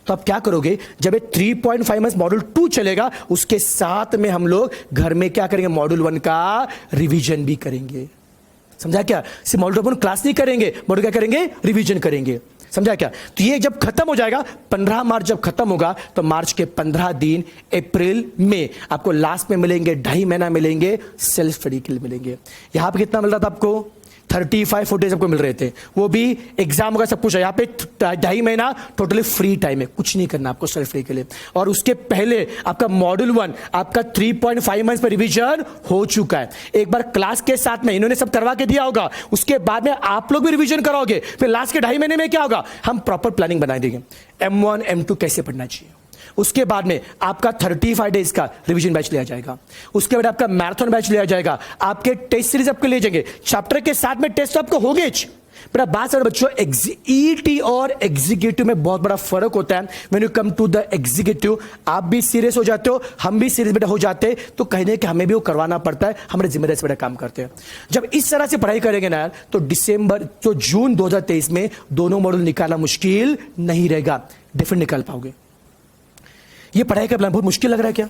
तो आप क्या करोगे, जब ये 3.5 मंथ्स मॉड्यूल 2 चलेगा, उसके साथ में हम लोग घर में क्या करेंगे, मॉड्यूल 1 का रिवीजन भी करेंगे। समझा क्या? सिर्फ मॉड्यूल 1 क्लास नहीं करेंगे, मॉड्यूल क्या करेंगे, रिवीजन करेंगे। समझा क्या? तो ये जब खत्म हो जाएगा, 15 मार्च जब खत्म होगा, तो मार्च के 15 दिन अप्रैल में आपको लास्ट में मिलेंगे, 2.5 महीना मिलेंगे, सेल्फ स्टडी के लिए मिलेंगे। यहां पे कितना मिल रहा था आपको, 35-40 डेज आपको मिल रहे थे, वो भी एग्जाम होगा, सब कुछ है। यहाँ पे 2.5 महीना टोटली फ्री टाइम है, कुछ नहीं करना आपको सेल्फ स्टडी के लिए। और उसके पहले आपका मॉड्यूल 1 आपका 3.5 मंथ्स पर रिवीजन हो चुका है। एक बार क्लास के साथ में इन्होंने सब करवा के दिया होगा, उसके बाद में आप लोग भी रिवीजन कराओगे। फिर लास्ट के 2.5 महीने में क्या होगा, हम प्रॉपर प्लानिंग बना देंगे, M1 M2 कैसे पढ़ना चाहिए। उसके बाद में आपका 35 डेज का रिवीजन बैच लिया जाएगा, उसके बाद आपका मैराथन बैच लिया जाएगा, आपके टेस्ट सीरीज आपको ले जाएंगे, चैप्टर के साथ में टेस्ट तो आपको होगे। बड़ा बात सर बच्चों, ईटी और एग्जीक्यूटिव में बहुत बड़ा फर्क होता है। When you come to the executive, आप भी सीरियस हो जाते हो, हम भी सीरियस बेटा हो जाते हैं, तो कहने कि हमें भी वो करवाना पड़ता है, हमारे जिम्मेदारी से बेटा काम करते हैं। जब इस तरह से पढ़ाई करेंगे ना यार, तो जून 2023 में दोनों मॉड्यूल निकालना मुश्किल नहीं रहेगा, डेफिनेट निकाल पाओगे। ये पढ़ाई का प्लान बहुत मुश्किल लग रहा है क्या?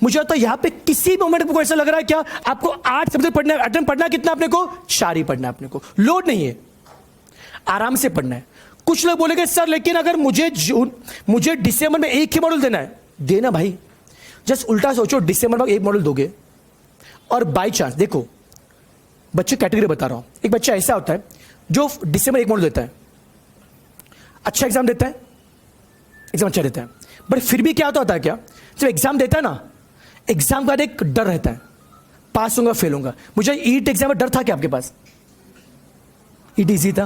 मुझे लगता है यहां पे किसी मोमेंट को ऐसा लग रहा है क्या, आपको 8 सब्जेक्ट पढ़ना है, अटेम्प्ट पढ़ना कितना अपने को, 4 ही पढ़ना है अपने को, लोड नहीं है, आराम से पढ़ना है। कुछ लोग बोलेंगे सर लेकिन अगर मुझे दिसंबर में एक ही मॉडल देना है, देना भाई। जस्ट उल्टा सोचो, दिसंबर में एक मॉडल दोगे और बाई चांस, देखो बच्चे कैटेगरी बता रहा हूं, एक बच्चा ऐसा होता है जो दिसंबर एक मॉडल देता है, अच्छा एग्जाम देता है, एग्जाम अच्छा देता है, बट फिर भी क्या होता है क्या, जब एग्जाम देता है ना, एग्जाम का एक डर रहता है, पास होगा फेल होगा। मुझे ईट एग्जाम में डर था क्या आपके पास? ईट इजी था,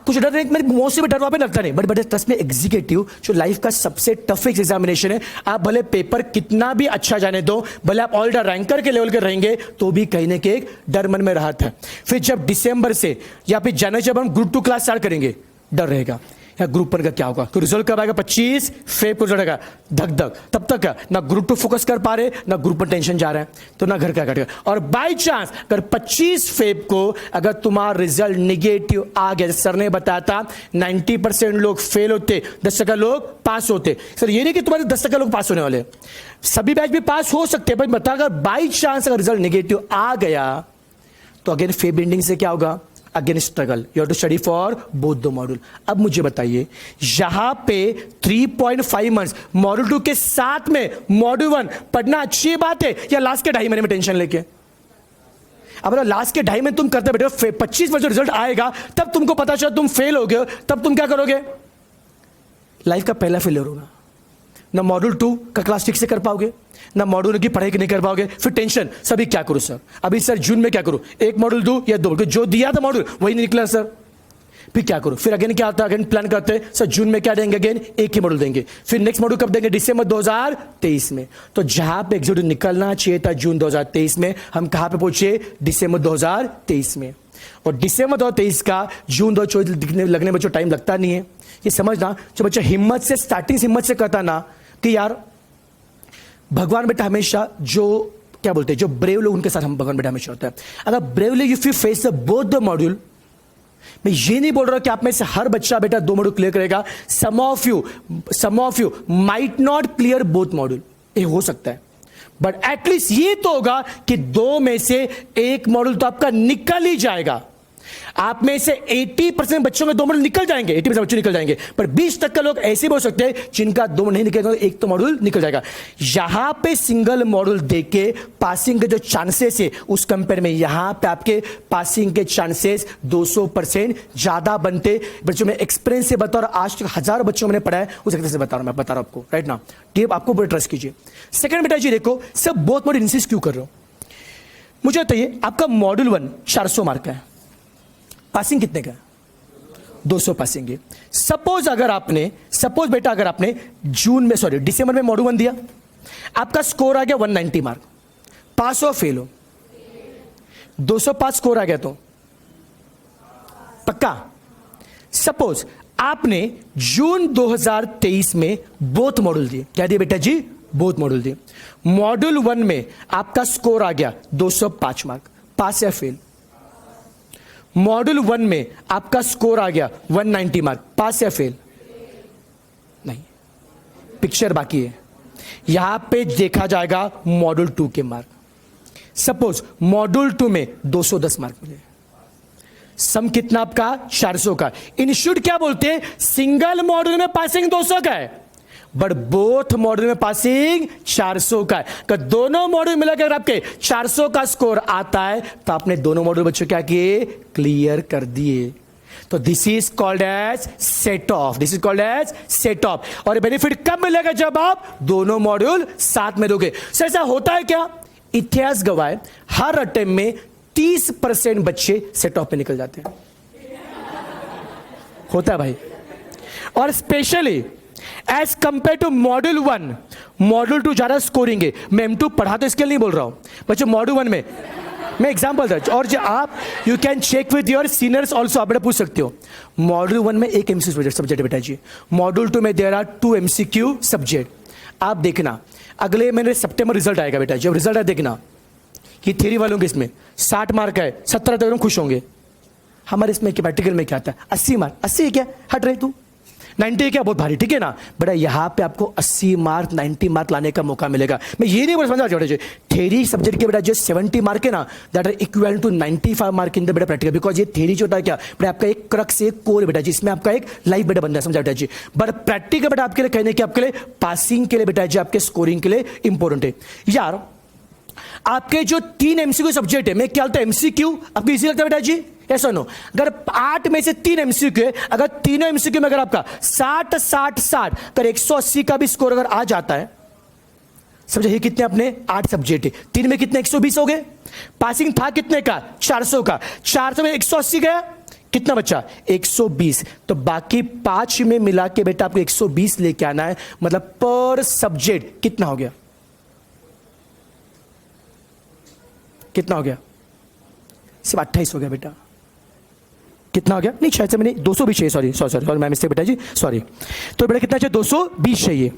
कुछ डर नहीं, मेरे मुंह से भी डर वहां पे लगता नहीं, बट ट्रस्ट में एग्जीक्यूटिव जो लाइफ का सबसे टफेस्ट एग्जामिनेशन है, आप भले पेपर कितना भी अच्छा जाने दो, भले आप ऑल द रैंकर के लेवल के रहेंगे, तो भी कहीं ना कहीं डर मन में रहा था। फिर जब दिसंबर से या फिर जनवरी जब हम ग्रुप 2 क्लास स्टार्ट करेंगे, डर रहेगा या ग्रुप 1 का क्या होगा, तो रिजल्ट कब आएगा, 25 फेब को रिजल्ट आएगा, धक धक। तब तक क्या, ना ग्रुप 2 फोकस कर पा रहे, ना ग्रुप 1 टेंशन जा रहा है, तो ना घर का कटेगा। और बाई चांस अगर 25 फेब को अगर तुम्हारा रिजल्ट निगेटिव आ गया, सर ने बताया था 90% लोग फेल होते, 10% लोग पास होते। सर ये नहीं कि तुम्हारे 10% लोग पास होने वाले, सभी बैच भी पास हो सकते हैं, पर बता अगर बाई चांस अगर रिजल्ट निगेटिव आ गया, तो अगेन फेब एंडिंग से क्या होगा, again struggle, you have to study for both the module. अब मुझे बताइए, यहां पे 3.5 मंथ्स मॉड्यूल 2 के साथ में मॉड्यूल 1 पढ़ना अच्छी बात है, या लास्ट के 2.5 महीने में टेंशन लेके? अब लास्ट के 2.5 महीने तुम करते बैठे, 25 रिजल्ट आएगा, तब तुमको पता चला तुम फेल हो गए, तब तुम क्या करोगे, लाइफ का पहला फेलियर होगा। ना मॉड्यूल 2 का क्लास ठीक से कर पाओगे, ना मॉड्यूल की पढ़ाई नहीं कर पाओगे, फिर टेंशन सभी क्या करूं सर, अभी सर जून में क्या करूं, एक मॉड्यूल दूं या 2, जो दिया था मॉड्यूल वही नहीं निकला सर, फिर क्या करूं, फिर अगेन क्या आता है, अगेन प्लान करते हैं सर जून में क्या देंगे, अगेन एक ही मॉड्यूल देंगे, फिर नेक्स्ट मॉड्यूल कब देंगे, दिसंबर 2023 में। तो जहां पे एग्जीक्यूटिव निकलना चाहिए था जून 2023 में, हम कहां पे पहुंचे, दिसंबर 2023 में। और दिसंबर 2023 का जून 2024 लगने में जो टाइम लगता नहीं है, ये समझना, जो बच्चा हिम्मत से स्टार्टिंग से हिम्मत से करता ना कि यार भगवान बेटा हमेशा जो क्या बोलते हैं, जो ब्रेव लोग उनके साथ हम भगवान बेटा हमेशा होता है। अगर bravely if you face the both the module, मैं ये नहीं बोल रहा कि आप में से हर बच्चा बेटा 2 मॉड्यूल क्लियर करेगा, some of you might not clear both module, ये हो सकता है, बट एटलीस्ट ये तो होगा कि 2 में से एक मॉड्यूल तो आपका निकल ही जाएगा। आप में से 80% बच्चों में 2 मॉड्यूल निकल जाएंगे, 80% बच्चे निकल जाएंगे, पर 20% लोग ऐसे बोल सकते हैं जिनका 2 नहीं निकलेगा, एक तो मॉड्यूल निकल जाएगा। यहां पे सिंगल मॉड्यूल देके पासिंग के जो चांसेस है उस कंपेयर में यहां पे आपके पासिंग के चांसेस 200% ज्यादा बनते। बच्चों में एक्सपीरियंस से बता रहा हूं, आज तक हजारों बच्चों मैंने पढ़ा है, उस से बता रहा हूं, मैं बता रहा हूं आपको राइट ना, आपको पूरा ट्रस्ट कीजिए। सेकंड बेटा जी देखो, सब बहुत मॉड्यूल इंसिस्ट क्यों कर रहे हो, मुझे बताइए, आपका मॉड्यूल 1 400 मार्क का है, पासिंग कितने का, 200 पासिंग है। सपोज बेटा अगर आपने दिसंबर में मॉड्यूल 1 दिया, आपका स्कोर आ गया 190 मार्क, पास हो फेल हो, 205 स्कोर आ गया तो पक्का। सपोज आपने जून 2023 में बोथ मॉड्यूल दिए, क्या दिए बेटा जी, बोथ मॉड्यूल दिए। मॉड्यूल 1 में आपका स्कोर आ गया 205 मार्क, पास या फेल। मॉड्यूल 1 में आपका स्कोर आ गया 190 मार्क, पास या फेल, नहीं, पिक्चर बाकी है। यहां पे देखा जाएगा मॉड्यूल 2 के मार्क। सपोज मॉड्यूल 2 में 210 मार्क मिले, सम कितना आपका 400 का। इंस्टीट्यूट क्या बोलते हैं, सिंगल मॉड्यूल में पासिंग 200 का है, बट बोथ मॉड्यूल में पासिंग 400 का है। दोनों मॉड्यूल मिलाकर अगर आपके 400 का स्कोर आता है तो आपने दोनों मॉड्यूल बच्चों क्या किए, क्लियर कर दिए। तो this is called as set off, this is called as set off. और बेनिफिट कब मिलेगा, जब आप दोनों मॉड्यूल साथ में दोगे। सर ऐसा होता है क्या, इतिहास गवाह हर अटेम्प्ट में 30% बच्चे सेट ऑफ पे निकल जाते हैं, होता है भाई। और specially as compare to module 1, module 2 ज्यादा स्कोरिंग है। मैं M2 पढ़ाते इसके लिए नहीं बोल रहा हूं बच्चों, मॉड्यूल 1 में मैं एग्जांपल दे, और जो आप you can check with your seniors also, आप बेटा पूछ सकते हो। मॉड्यूल 1 में एक MCQ सब्जेक्ट बेटा जी, मॉड्यूल 2 में देयर आर 2 MCQ सब्जेक्ट। आप देखना अगले महीने सितंबर रिजल्ट आएगा बेटा, जब रिजल्ट आए देखना कि थ्योरी वालों के इसमें 60 मार्क है, 70 तक खुश होंगे। हमारे इसमें प्रैक्टिकल में क्या आता है, 80 मार्क, 80 क्या हट रहे तू, 90 क्या बहुत भारी, ठीक है ना बेटा। यहां पे आपको 80 मार्क 90 मार्क लाने का मौका मिलेगा। मैं ये नहीं बोल समझा बेटा, थ्योरी सब्जेक्ट के बेटा जो 70 मार्क है ना, that are equal to 95 mark in the बेटा प्रैक्टिकल, बिकॉज ये थ्योरी जो होता है क्या बेटा, आपका एक क्रक्स, एक कोर बेटा जिसमें आपका एक लाइफ बेटा बनता है, समझा बेटा जी। बट प्रैक्टिकल बेटा आपके लिए कहने के आपके लिए पासिंग के लिए बेटा जी, आपके स्कोरिंग के लिए इंपॉर्टेंट है यार। आपके जो 3 MCQ सब्जेक्ट है, मैं क्या बोलता हूं MCQ आपको इजी लगता है बेटा जी, ऐसा नो। अगर 8 में से 3 MCQ है, अगर तीनों MCQ में अगर आपका 60 60 60 अगर 180 का भी स्कोर अगर आ जाता है, समझे ये कितने अपने 8 सब्जेक्ट है, 3 में कितने 120 हो गए। पासिंग था कितने का 400 का, 400 में 180 गया, कितना बच्चा 120। तो बाकी 5 में मिला के बेटा आपको 120 लेके आना है, मतलब पर सब्जेक्ट कितना हो गया, कितना हो गया, सिर्फ 28 हो गया बेटा। कितना हो गया, नहीं शायद से मैंने 220 चाहिए, सॉरी मैं मिस्टेक बेटा जी, सॉरी। तो बेटा कितना चाहिए, 220 चाहिए।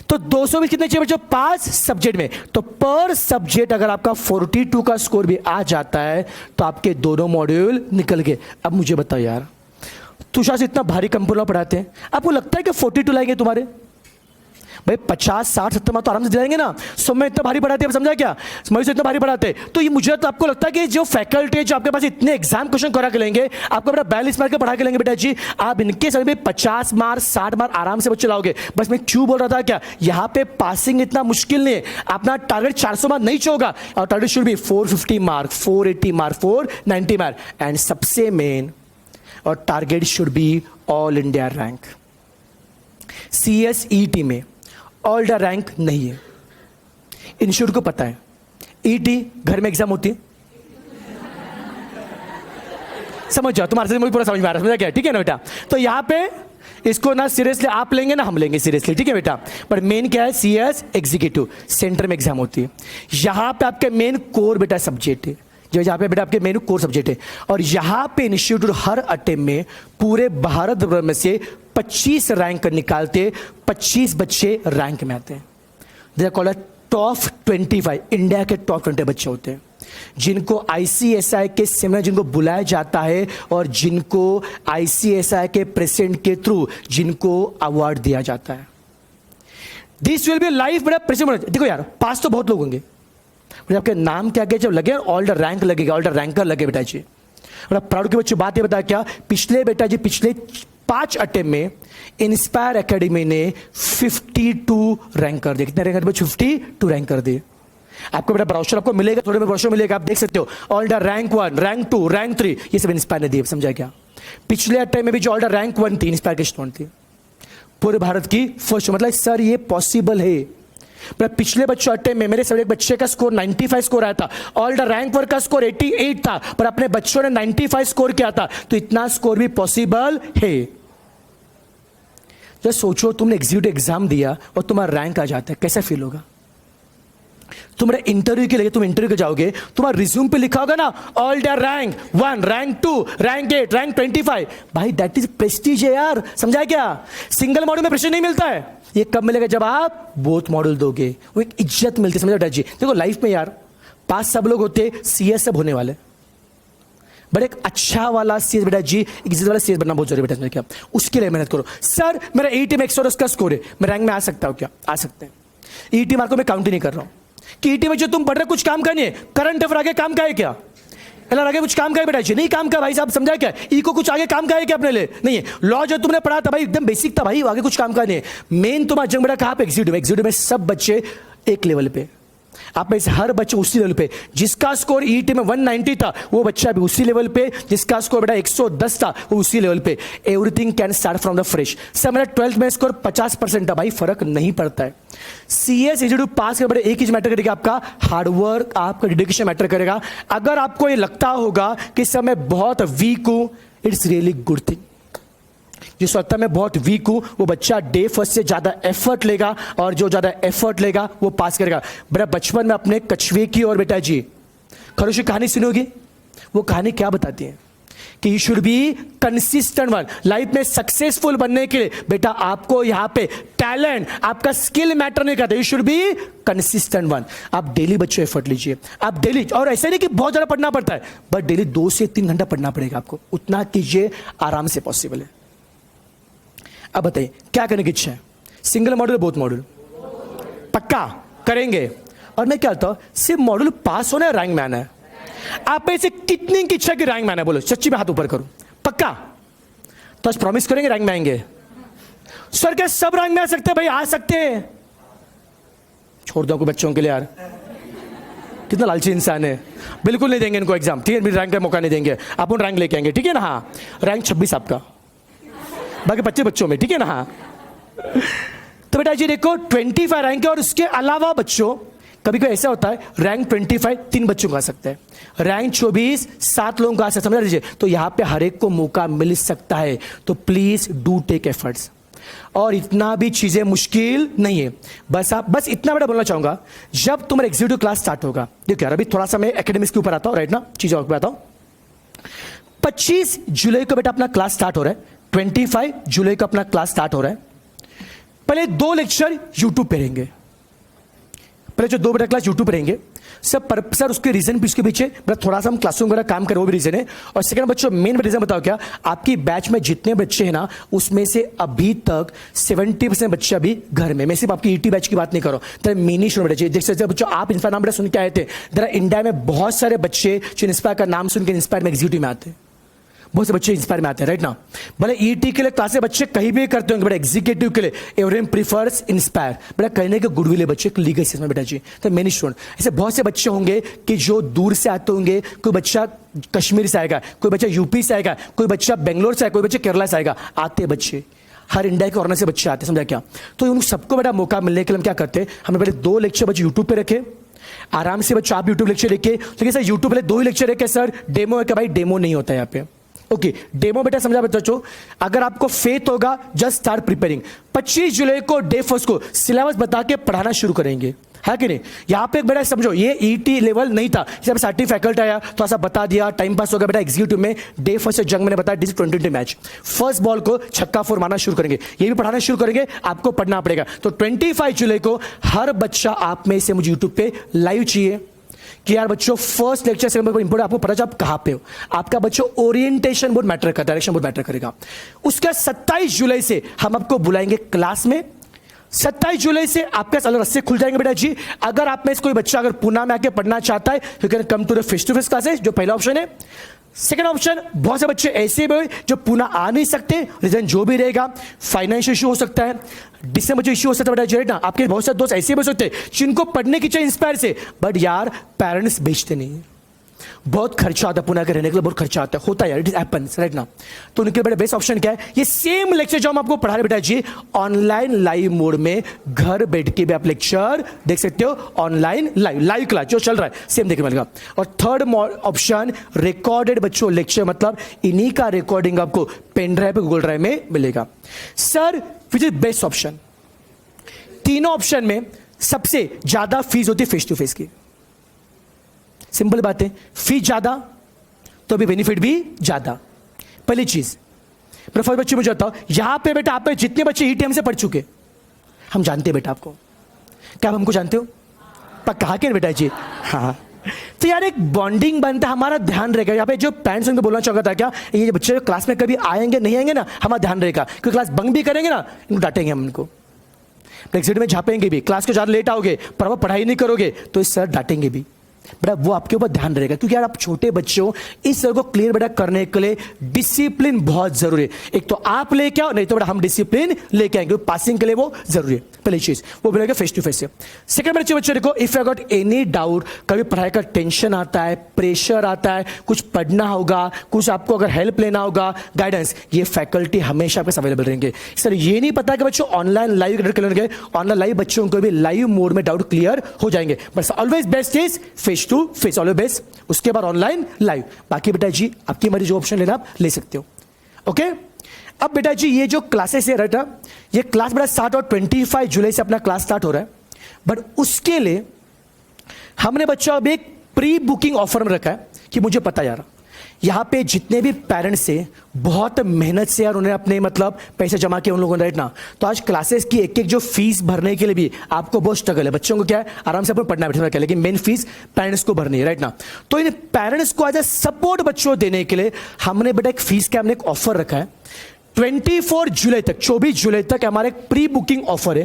तो 220 कितने चाहिए बच्चों, 5 सब्जेक्ट में। तो पर सब्जेक्ट अगर आपका 42 का स्कोर भी आ जाता है तो आपके दोनों मॉड्यूल निकल गए। अब मुझे बताओ यार, तुषार से इतना भारी कंप्यूटर पढ़ाते हैं, आपको लगता है कि 42 लाएंगे तुम्हारे भाई, 50 60 70 मार्क तो आराम से दिलाएंगे ना। सो मैं इतना भारी पढ़ाते हैं, समझा क्या, मयूर से इतना भारी पढ़ाते, तो ये मुझे तो आपको लगता है कि जो फैकल्टी है जो आपके पास इतने एग्जाम क्वेश्चन करा के लेंगे, आपको बेटा 42 मार्क के पढ़ा के लेंगे बेटा जी, आप इनके समय 50 मार्क 60 मार्क आराम से बच्चे लाओगे। बस मैं क्यों बोल रहा था क्या, यहाँ पे पासिंग इतना मुश्किल नहीं है, अपना टारगेट 400 मार्क नहीं होगा, और target should be 450 mark 480 mark 490 mark, and सबसे मेन और target should be all India rank. CSET में ऑल द रैंक नहीं है। इंस्टीट्यूट को पता है ईटी घर में एग्जाम होती है, समझ जाओ, तुम्हारे से मुझे पूरा समझ में आ रहा है, समझा क्या? ठीक है ना बेटा? तो यहाँ पे इसको ना सीरियसली आप लेंगे ना हम लेंगे सीरियसली, ठीक है बेटा? पर मेन क्या है? सीएस एग्जीक्यूटिव सेंटर में एग्जाम होती है। यहाँ पे आपके मेन कोर बेटा सब्जेक्ट है, जो यहाँ पे बेटा आपके मेन कोर सब्जेक्ट है। और यहाँ पे इंस्टीट्यूट हर अटेम्प्ट में पूरे भारत भर में से 25 रैंक निकालते, 25 बच्चे रैंक में आते हैं। They are called top 25, India के टॉप 20 बच्चे होते हैं जिनको आईसीएसआई के सेमिनार जिनको बुलाया जाता है और जिनको आईसीएसआई के प्रेसिडेंट के थ्रू जिनको अवार्ड दिया जाता है। दिस विल बी लाइफ बेटा प्रेसिडेंट। देखो यार पास तो बहुत लोग होंगे, आपके नाम क्या क्या जब लगे ऑल द रैंक लगेगा, ऑल द रैंकर लगे बेटा जी। प्राउड के बच्चों बात ये बता क्या, पिछले बेटा जी पिछले 5 अटेम्प्ट में इंस्पायर एकेडमी ने 52 रैंक कर दिए। कितने रैंक कर दिए? 52 रैंक कर दिए। आपको बेटा ब्राउचर आपको मिलेगा, थोड़े में ब्राउचर मिलेगा, आप देख सकते हो all the rank 1, rank 2, rank 3, ये सब इंस्पायर ने दिए। समझा क्या? पिछले अटेम्प्ट में भी जो ऑल द रैंक 1 थी इंस्पायर की स्टूडेंट थी, पूरे भारत की फर्स्ट। मतलब सर ये पॉसिबल है। पिछले बच्चों अटेम्प्ट में मेरे सब एक बच्चे का स्कोर 95 स्कोर आया था, ऑल द रैंक 1 का स्कोर 88 था, पर अपने बच्चों ने 95 स्कोर किया था। तो इतना स्कोर भी पॉसिबल है। जब सोचो तुमने एग्जीक्यूटिव एग्जाम दिया और तुम्हारा रैंक आ जाता है, कैसा फील होगा? तुम्हारे इंटरव्यू के लिए तुम इंटरव्यू के जाओगे, तुम्हारा रिज्यूम पे लिखा होगा ना all the rank 1, rank 2, rank 8, rank 25। भाई दैट इज प्रेस्टीज है यार, समझा क्या? सिंगल मॉड्यूल में प्रेस्टीज नहीं मिलता है। ये कब मिलेगा? जब आप बोथ मॉड्यूल दोगे, वो एक इज्जत मिलती है। समझा बेटा जी? देखो लाइफ में यार पास सब लोग होते, सीएस सब होने वाले, बट एक अच्छा वाला सीएस बेटा जी, इज्जत वाला सीएस बनना बहुत जरूरी बेटा। क्या उसके लिए मेहनत करो। सर मेरा ईटी में 110 का स्कोर है, मैं रैंक में आ सकता हूँ क्या? आ सकते हैं। ईटी मार्को मैं काउंट ही नहीं कर रहा हूँ कि ईटी में जो तुम पढ़ रहे कुछ काम का नहीं है। करंट अफेयर आगे काम का है क्या? आगे कुछ काम का है बेटा जी? नहीं काम का भाई साहब, समझा क्या? इको कुछ आगे काम का है क्या अपने लिए? नहीं है। लॉ जो तुमने पढ़ा था भाई एकदम बेसिक था भाई, आगे कुछ काम का नहीं है। मेन तुम्हारा जंग बेटा कहाँ पे? एग्जीक्यूटिव। एग्जीक्यूटिव में सब बच्चे एक लेवल पे, आप में से हर बच्चे उसी लेवल पे। जिसका स्कोर ईटी में 190 था वो बच्चा भी उसी लेवल पे, जिसका स्कोर बेटा 110 था वो उसी लेवल पे। Everything can start from the fresh. Sir मेरा 12th में स्कोर 50% था, भाई फर्क नहीं पड़ता है। सीएस एग्जीक्यूटिव पास के बड़े एक ही मैटर करेगा, आपका हार्डवर्क, आपका डेडिकेशन मैटर करेगा। अगर आपको ये लगता होगा कि सर मैं बहुत वीक हूं, इट्स रियली गुड थिंग। जिस वक्त मैं बहुत वीक हूं वो बच्चा डे फर्स्ट से ज्यादा एफर्ट लेगा, और जो ज्यादा एफर्ट लेगा वो पास करेगा। बेटा बचपन में अपने कछुए की और बेटा जी खरगोश की कहानी सुनोगी, वो कहानी क्या बताती है कि you should be consistent one. Life में सक्सेसफुल बनने के लिए बेटा आपको यहां पे टैलेंट, आपका स्किल मैटर नहीं करता, you should be consistent one. आप डेली बच्चों एफर्ट लीजिए, आप डेली, और ऐसे नहीं कि बहुत ज्यादा पढ़ना पड़ता है, बट डेली 2 से 3 घंटा पढ़ना पड़ेगा आपको, उतना कीजिए, आराम से पॉसिबल है। अब बताइए क्या करने की इच्छा है? Single module, both module? पक्का करेंगे। और मैं क्या कहता हूं, सिर्फ मॉड्यूल पास होना है, रैंक में आना है। आप में से कितनी की इच्छा की रैंक में आना है? बोलो सच्ची में हाथ ऊपर करो। पक्का? तो आज प्रॉमिस करेंगे रैंक में आएंगे। सर क्या सब रैंक में आ सकते हैं? भाई आ सकते हैं। छोड़ दो बच्चों के लिए यार, कितना लालची इंसान है। बिल्कुल नहीं देंगे इनको एग्जाम, ठीक है? रैंक का मौका नहीं देंगे, आप रैंक लेके आएंगे, ठीक है ना? हाँ रैंक 26 आपका, बाकी 25 बच्चों में, ठीक है ना? हाँ तो बेटा जी देखो 25 रैंक है, और उसके अलावा बच्चों कभी कोई ऐसा होता है रैंक 25 3 बच्चों का आ सकता है, रैंक 24 7 लोगों का आ सकता है, समझ लीजिए। तो यहां पे हर एक को मौका मिल सकता है। तो प्लीज डू टेक एफर्ट्स, और इतना भी चीजें मुश्किल नहीं है। बस इतना बड़ा बोलना चाहूंगा, जब तुम्हारा एग्जीक्यूटिव क्लास स्टार्ट होगा, देखो यार अभी थोड़ा सा मैं एकेडमिक्स के ऊपर आता हूं, राइट ना, चीजों पे आता हूं। 25 जुलाई को बेटा अपना क्लास स्टार्ट हो रहा है, 25 जुलाई को अपना क्लास स्टार्ट हो रहा है। पहले 2 लेक्चर यूट्यूब पे रहेंगे, पहले जो 2 बेटा क्लास यूट्यूब पे रहेंगे। सर उसके रीजन भी उसके पीछे थोड़ा सा हम क्लासरूम वगैरह काम करें, वो भी रीजन है। और सेकंड बच्चों मेन रीजन बताओ क्या, आपकी बैच में जितने बच्चे हैं ना, उसमें से अभी तक 70% बच्चे अभी घर में। मैं सिर्फ आपकी ईटी बैच की बात नहीं कर रहा हूं, मिनी स्टूडेंट बच्चे देख सकते बच्चों। आप इंस्पायर नाम बेटा सुन के आए थे, जरा इंडिया में बहुत सारे बच्चे जो इंस्पायर का नाम सुन के इंस्पायर में एग्जीक्यूटिव में आते हैं, बहुत से बच्चे इंस्पायर में आते हैं, राइट ना? भले ईटी के लिए क्लासे बच्चे कहीं भी करते होंगे, बट एग्जीक्यूटिव के लिए एवरीवन प्रीफर्स इंस्पायर। बेटा कहने के गुडविल है बच्चे लीगल में बेटा जी। तो मेनी स्टूडेंट ऐसे बहुत से बच्चे होंगे कि जो दूर से आते होंगे। कोई बच्चा कश्मीर से आएगा, कोई बच्चा यूपी से आएगा, कोई बच्चा बेंगलोर से आएगा, कोई बच्चा केरला से आएगा। आते बच्चे हर इंडिया के कॉर्नर से बच्चे आते हैं, समझा क्या? तो उन सबको बेटा मौका मिलने के लिए हम क्या करते हैं, हमने पहले 2 लेक्चर बच्चे यूट्यूब पे रखे, आराम से बच्चों आप यूट्यूब लेक्चर देखिए। लेकिन सर यूट्यूब पहले 2 ही लेक्चर रखे सर, डेमो है क्या? भाई डेमो नहीं होता है यहाँ पे। ओके डेमो बेटा समझा बच्चों, अगर आपको फेथ होगा जस्ट स्टार्ट प्रिपेयरिंग। 25 जुलाई को डे फर्स्ट को सिलेबस बता के पढ़ाना शुरू करेंगे, है कि नहीं? यहाँ पे एक बेटा समझो ये ईटी लेवल नहीं था, जब सर्टिफिकेट फैकल्टी आया तो ऐसा बता दिया, टाइम पास हो गया बेटा। एग्जीक्यूटिव में डे फर्स्ट से जंग मैंने बताया, डिस 20 मैच, फर्स्ट बॉल को छक्का 4 मारना शुरू करेंगे, ये भी पढ़ाना शुरू करेंगे, आपको पढ़ना पड़ेगा। तो 25 जुलाई को हर बच्चा आप में से मुझे यूट्यूब पे लाइव चाहिए कि यार बच्चों फर्स्ट लेक्चर से इंपोर्टेंट आपको पता चला आप कहां पे हो। आपका बच्चों ओरिएंटेशन बहुत मैटर करता है, डायरेक्शन बहुत मैटर करेगा। उसके 27 जुलाई से हम आपको बुलाएंगे क्लास में। 27 जुलाई से आपके अलग रास्ते खुल जाएंगे बेटा जी। अगर आप में से कोई बच्चा अगर पुणे में आके पढ़ना चाहता है, you can come to the face to face classes, जो पहला ऑप्शन है। सेकेंड ऑप्शन, बहुत से बच्चे ऐसे भी जो पुणे आ नहीं सकते, रीजन जो भी रहेगा, फाइनेंशियल इशू हो सकता है, डिस्टेंस इशू हो सकता है बेटा जी ना। आपके बहुत सारे दोस्त ऐसे भी हो सकते हैं जिनको पढ़ने की चाहिए इंस्पायर से, बट यार पेरेंट्स भेजते नहीं है, बहुत खर्चा आता है, पुणे के रहने के लिए बहुत खर्चा आता है, होता है यार, इट इज हैपेंस राइट ना। तो उनके बेटा बेस्ट ऑप्शन क्या है, ये सेम लेक्चर जो हम आपको पढ़ा रहे बेटा जी ऑनलाइन लाइव मोड में, घर बैठ के भी आप लेक्चर देख सकते हो, ऑनलाइन लाइव क्लास जो चल रहा है सेम देखने मिलेगा। और थर्ड ऑप्शन रिकॉर्डेड बच्चों लेक्चर, मतलब इन्हीं का रिकॉर्डिंग आपको पेन ड्राइव पे गूगल ड्राइव में मिलेगा। Sir which is best option? तीनों ऑप्शन में सबसे ज्यादा फीस होती है फेस टू फेस की। सिंपल बात है, फीस ज्यादा तो भी बेनिफिट भी ज्यादा। पहली चीज मेरे फर्स्ट बच्चे मुझे बताओ, यहां पे बेटा आप जितने बच्चे ईटीएम से पढ़ चुके, हम जानते हैं बेटा आपको, क्या आप हमको जानते हो? पक्का हाँ क्या बेटा जी? हाँ। तो यार एक बॉन्डिंग बनता है, हमारा ध्यान रहेगा। यहाँ पे जो पेरेंट्स उनको बोलना चाहता था क्या, ये बच्चे क्लास में कभी आएंगे नहीं आएंगे ना, हमारा ध्यान रहेगा, क्योंकि क्लास बंक भी करेंगे ना, इनको डांटेंगे हम इनको, एग्जिट में झापेंगे भी, क्लास को ज्यादा लेट आओगे पर वो पढ़ाई नहीं करोगे तो इस सर डांटेंगे भी बेटा, वो आपके ऊपर ध्यान रहेगा। क्योंकि यार आप छोटे बच्चे हो, इस सर को क्लियर बेटा करने के लिए डिसिप्लिन बहुत जरूरी है। एक तो आप लेके आओ, नहीं तो बेटा हम डिसिप्लिन लेके आएंगे, पासिंग के लिए वो जरूरी है। पहली चीज वो बोलेगा फेस टू फेस से। सेकंड बच्चे देखो, if you got any doubt, कभी पढ़ाई का टेंशन आता है, प्रेशर आता है, कुछ पढ़ना होगा, कुछ आपको अगर हेल्प लेना होगा, गाइडेंस, ये फैकल्टी हमेशा आपके अवेलेबल रहेंगे। सर ये नहीं पता कि बच्चों ऑनलाइन लाइव करेंगे, ऑनलाइन लाइव बच्चों को भी लाइव मोड में डाउट क्लियर हो जाएंगे, but always best is face to face, always best. उसके बाद ऑनलाइन लाइव, बाकी बेटा जी आपकी मर्जी, जो ऑप्शन लेना आप ले सकते हो। ओके अब बेटा जी ये जो क्लासेस है बेटा, ये क्लास बेटा स्टार्ट और 25 जुलाई से अपना क्लास स्टार्ट हो रहा है, बट उसके लिए हमने बच्चों अब एक प्री बुकिंग ऑफर में रखा है कि मुझे पता यार यहाँ पे जितने भी पेरेंट्स से बहुत मेहनत से यार उन्हें अपने मतलब पैसे जमा किए उन लोगों ने राइट ना, तो आज क्लासेस की एक एक जो फीस भरने के लिए भी आपको बहुत स्ट्रगल है। बच्चों को क्या है आराम से अपना पढ़ना बैठना क्या, लेकिन मेन फीस पेरेंट्स को भरनी है राइट ना। तो इन पेरेंट्स को आज सपोर्ट बच्चों देने के लिए हमने बेटा एक फीस का हमने एक ऑफर रखा है। 24 जुलाई तक, 24 जुलाई तक हमारा एक प्री बुकिंग ऑफर है।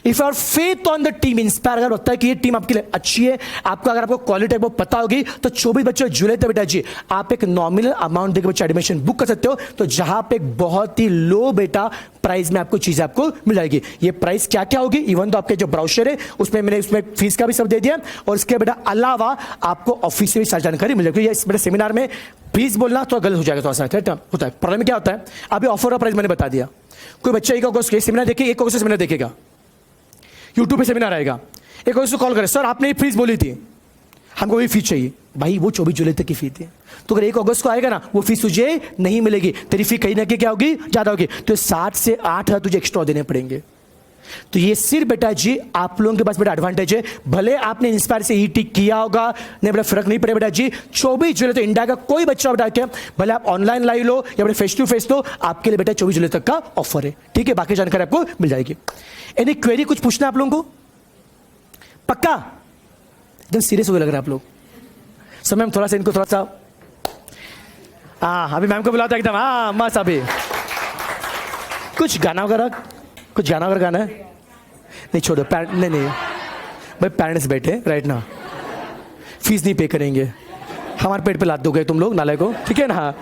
If you are faith on the team, inspire अगर होता है कि ये टीम आपके लिए अच्छी है, आपको अगर आपको क्वालिटी वो पता होगी, तो 24 जुलाई तक बेटा जी आप एक नॉमिनल अमाउंट देकर बच्चा एडमिशन बुक कर सकते हो। तो जहां पे एक बहुत ही लो बेटा प्राइस में आपको चीजें आपको मिल जाएगी। ये प्राइस क्या क्या होगी, इवन तो आपके जो ब्राउचर है उसमें मैंने उसमें फीस का भी सब दे दिया, और इसके बेटा अलावा आपको ऑफिस से भी सारी जानकारी मिल जाएगी। इस बेटा सेमिनार में फीस बोलना तो गलत हो जाएगा, थोड़ा सा होता है। प्रॉब्लम क्या होता है, अभी ऑफर का प्राइस मैंने बता दिया, कोई बच्चा 1 अगस्त के सेमिनार देखे, 1 अगस्त सेमिनार देखेगा, यूट्यूब पे सेमिनार आएगा, 1 अगस्त को कॉल करे, सर आपने ये फीस बोली थी, हमको भी फीस चाहिए। भाई वो 24 जुलाई तक की फीस थी, तो अगर 1 अगस्त को आएगा ना वो फीस तुझे नहीं मिलेगी, तेरी फी कहीं ना कहीं क्या होगी, ज्यादा होगी, तो 7 से 8 हज़ार तुझे एक्स्ट्रा देने पड़ेंगे। तो ये सिर्फ बेटा जी आप लोगों के पास बेटा एडवांटेज है, भले आपने इंस्पायर से ईटी किया होगा नहीं बेटा फर्क नहीं पड़ेगा बेटा जी। 24 जुलाई तो इंडिया का कोई बच्चा बेटा क्या, भले आप ऑनलाइन लाइव लो या बेटा फेस टू फेस लो, आपके लिए बेटा 24 जुलाई तक का ऑफर है। ठीक है, बाकी जानकारी आपको मिल जाएगी। एनी क्वेरी, कुछ पूछना आप लोगों को? पक्का एकदम सीरियस हो लग रहा है आप लोग। सो मैम थोड़ा सा इनको थोड़ा सा, हाँ अभी मैम को बुलाता एकदम, हाँ मस्त। अभी कुछ गाना वगैरह, कुछ गाना वगैरह गाना है? नहीं छोड़ो, नहीं भाई पेरेंट्स बैठे राइट ना, फीस नहीं पे करेंगे, हमारे पेट पे लाद दोगे तुम लोग नाले को, ठीक है ना।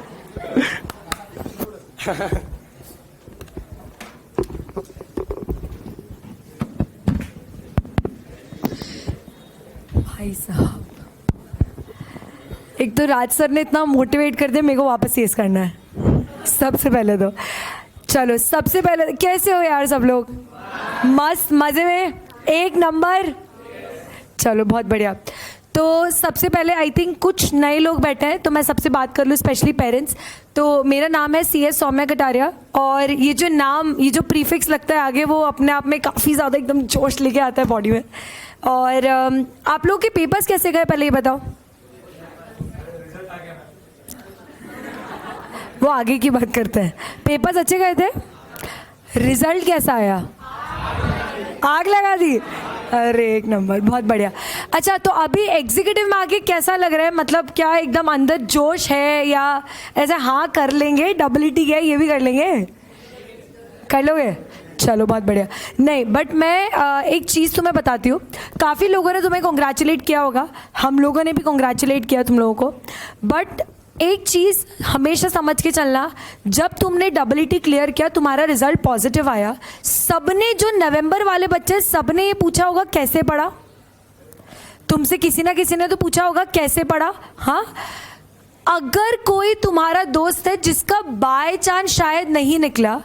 भाई साहब, एक तो राज सर ने इतना मोटिवेट कर दिया, मेरे को वापस सीएस करना है सबसे पहले तो। चलो सबसे पहले कैसे हो यार सब लोग? मस्त, मज़े में, एक नंबर। चलो बहुत बढ़िया। तो सबसे पहले आई थिंक कुछ नए लोग बैठे हैं तो मैं सबसे बात कर लूँ, स्पेशली पेरेंट्स। तो मेरा नाम है CS सौम्या कटारिया, और ये जो नाम, ये जो प्रीफिक्स लगता है आगे, वो अपने आप में काफ़ी ज़्यादा एकदम जोश लेके आता है बॉडी में। और आप लोगों के पेपर्स कैसे गए पहले ये बताओ? वो आगे की बात करते हैं। पेपर्स अच्छे गए थे? रिजल्ट कैसा आया? आग लगा दी। अरे एक नंबर, बहुत बढ़िया। अच्छा, तो अभी एग्जीक्यूटिव में आगे कैसा लग रहा है? मतलब क्या एकदम अंदर जोश है, या ऐसा हाँ कर लेंगे, डब्ल्यूटी है ये भी कर लेंगे? कर लोगे? चलो बहुत बढ़िया। नहीं, बट मैं एक चीज़ तुम्हें बताती हूँ। काफ़ी लोगों ने तुम्हें कॉन्ग्रेचुलेट किया होगा, हम लोगों ने भी कॉन्ग्रेचुलेट किया तुम लोगों को। बट एक चीज़ हमेशा समझ के चलना, जब तुमने डब्ल्यूटी क्लियर किया, तुम्हारा रिजल्ट पॉजिटिव आया, सबने, जो नवंबर वाले बच्चे, सबने ये पूछा होगा कैसे पढ़ा? तुमसे किसी ना किसी ने तो पूछा होगा कैसे पढ़ा। हाँ, अगर कोई तुम्हारा दोस्त है जिसका बाय चांस शायद नहीं निकला,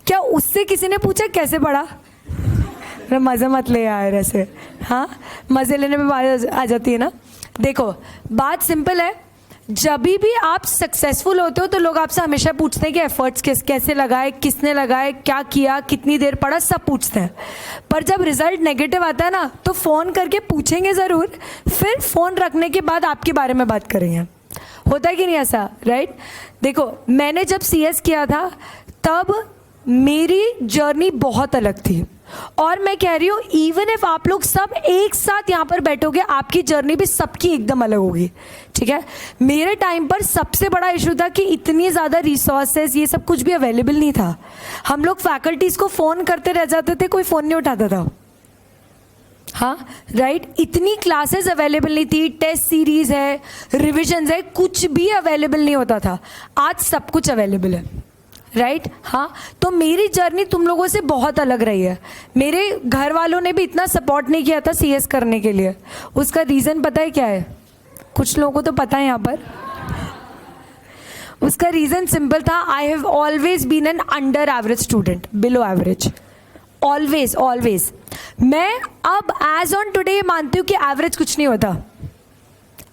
क्या उससे किसी ने पूछा कैसे पढ़ा? मज़े मत ले यार ऐसे। हाँ, मज़े लेने में बात आ जाती है ना। देखो, बात सिंपल है। जब भी आप सक्सेसफुल होते हो तो लोग आपसे हमेशा पूछते हैं कि एफर्ट्स कैसे लगाए, किसने लगाए, क्या किया, कितनी देर पढ़ा, सब पूछते हैं। पर जब रिजल्ट नेगेटिव आता है ना, तो फ़ोन करके पूछेंगे ज़रूर, फिर फ़ोन रखने के बाद आपके बारे में बात करेंगे। होता है कि नहीं ऐसा, राइट? देखो, मैंने जब CS किया था तब मेरी जर्नी बहुत अलग थी, और मैं कह रही हूँ इवन इफ आप लोग सब एक साथ यहाँ पर बैठोगे, आपकी जर्नी भी सबकी एकदम अलग होगी, ठीक है? मेरे टाइम पर सबसे बड़ा इशू था कि इतनी ज़्यादा रिसोर्सेज, ये सब कुछ भी अवेलेबल नहीं था। हम लोग फैकल्टीज़ को फ़ोन करते रह जाते थे, कोई फ़ोन नहीं उठाता था। हाँ राइट, इतनी क्लासेस अवेलेबल नहीं थी, टेस्ट सीरीज़ है, रिविजन्स है, कुछ भी अवेलेबल नहीं होता था। आज सब कुछ अवेलेबल है, राइट? हाँ, तो मेरी जर्नी तुम लोगों से बहुत अलग रही है। मेरे घर वालों ने भी इतना सपोर्ट नहीं किया था CS करने के लिए। उसका रीज़न पता है क्या है? कुछ लोगों को तो पता है यहाँ पर। उसका रीज़न सिंपल था, I have always been an under average student, below average, always. मैं अब एज ऑन टुडे मानती हूँ कि एवरेज कुछ नहीं होता,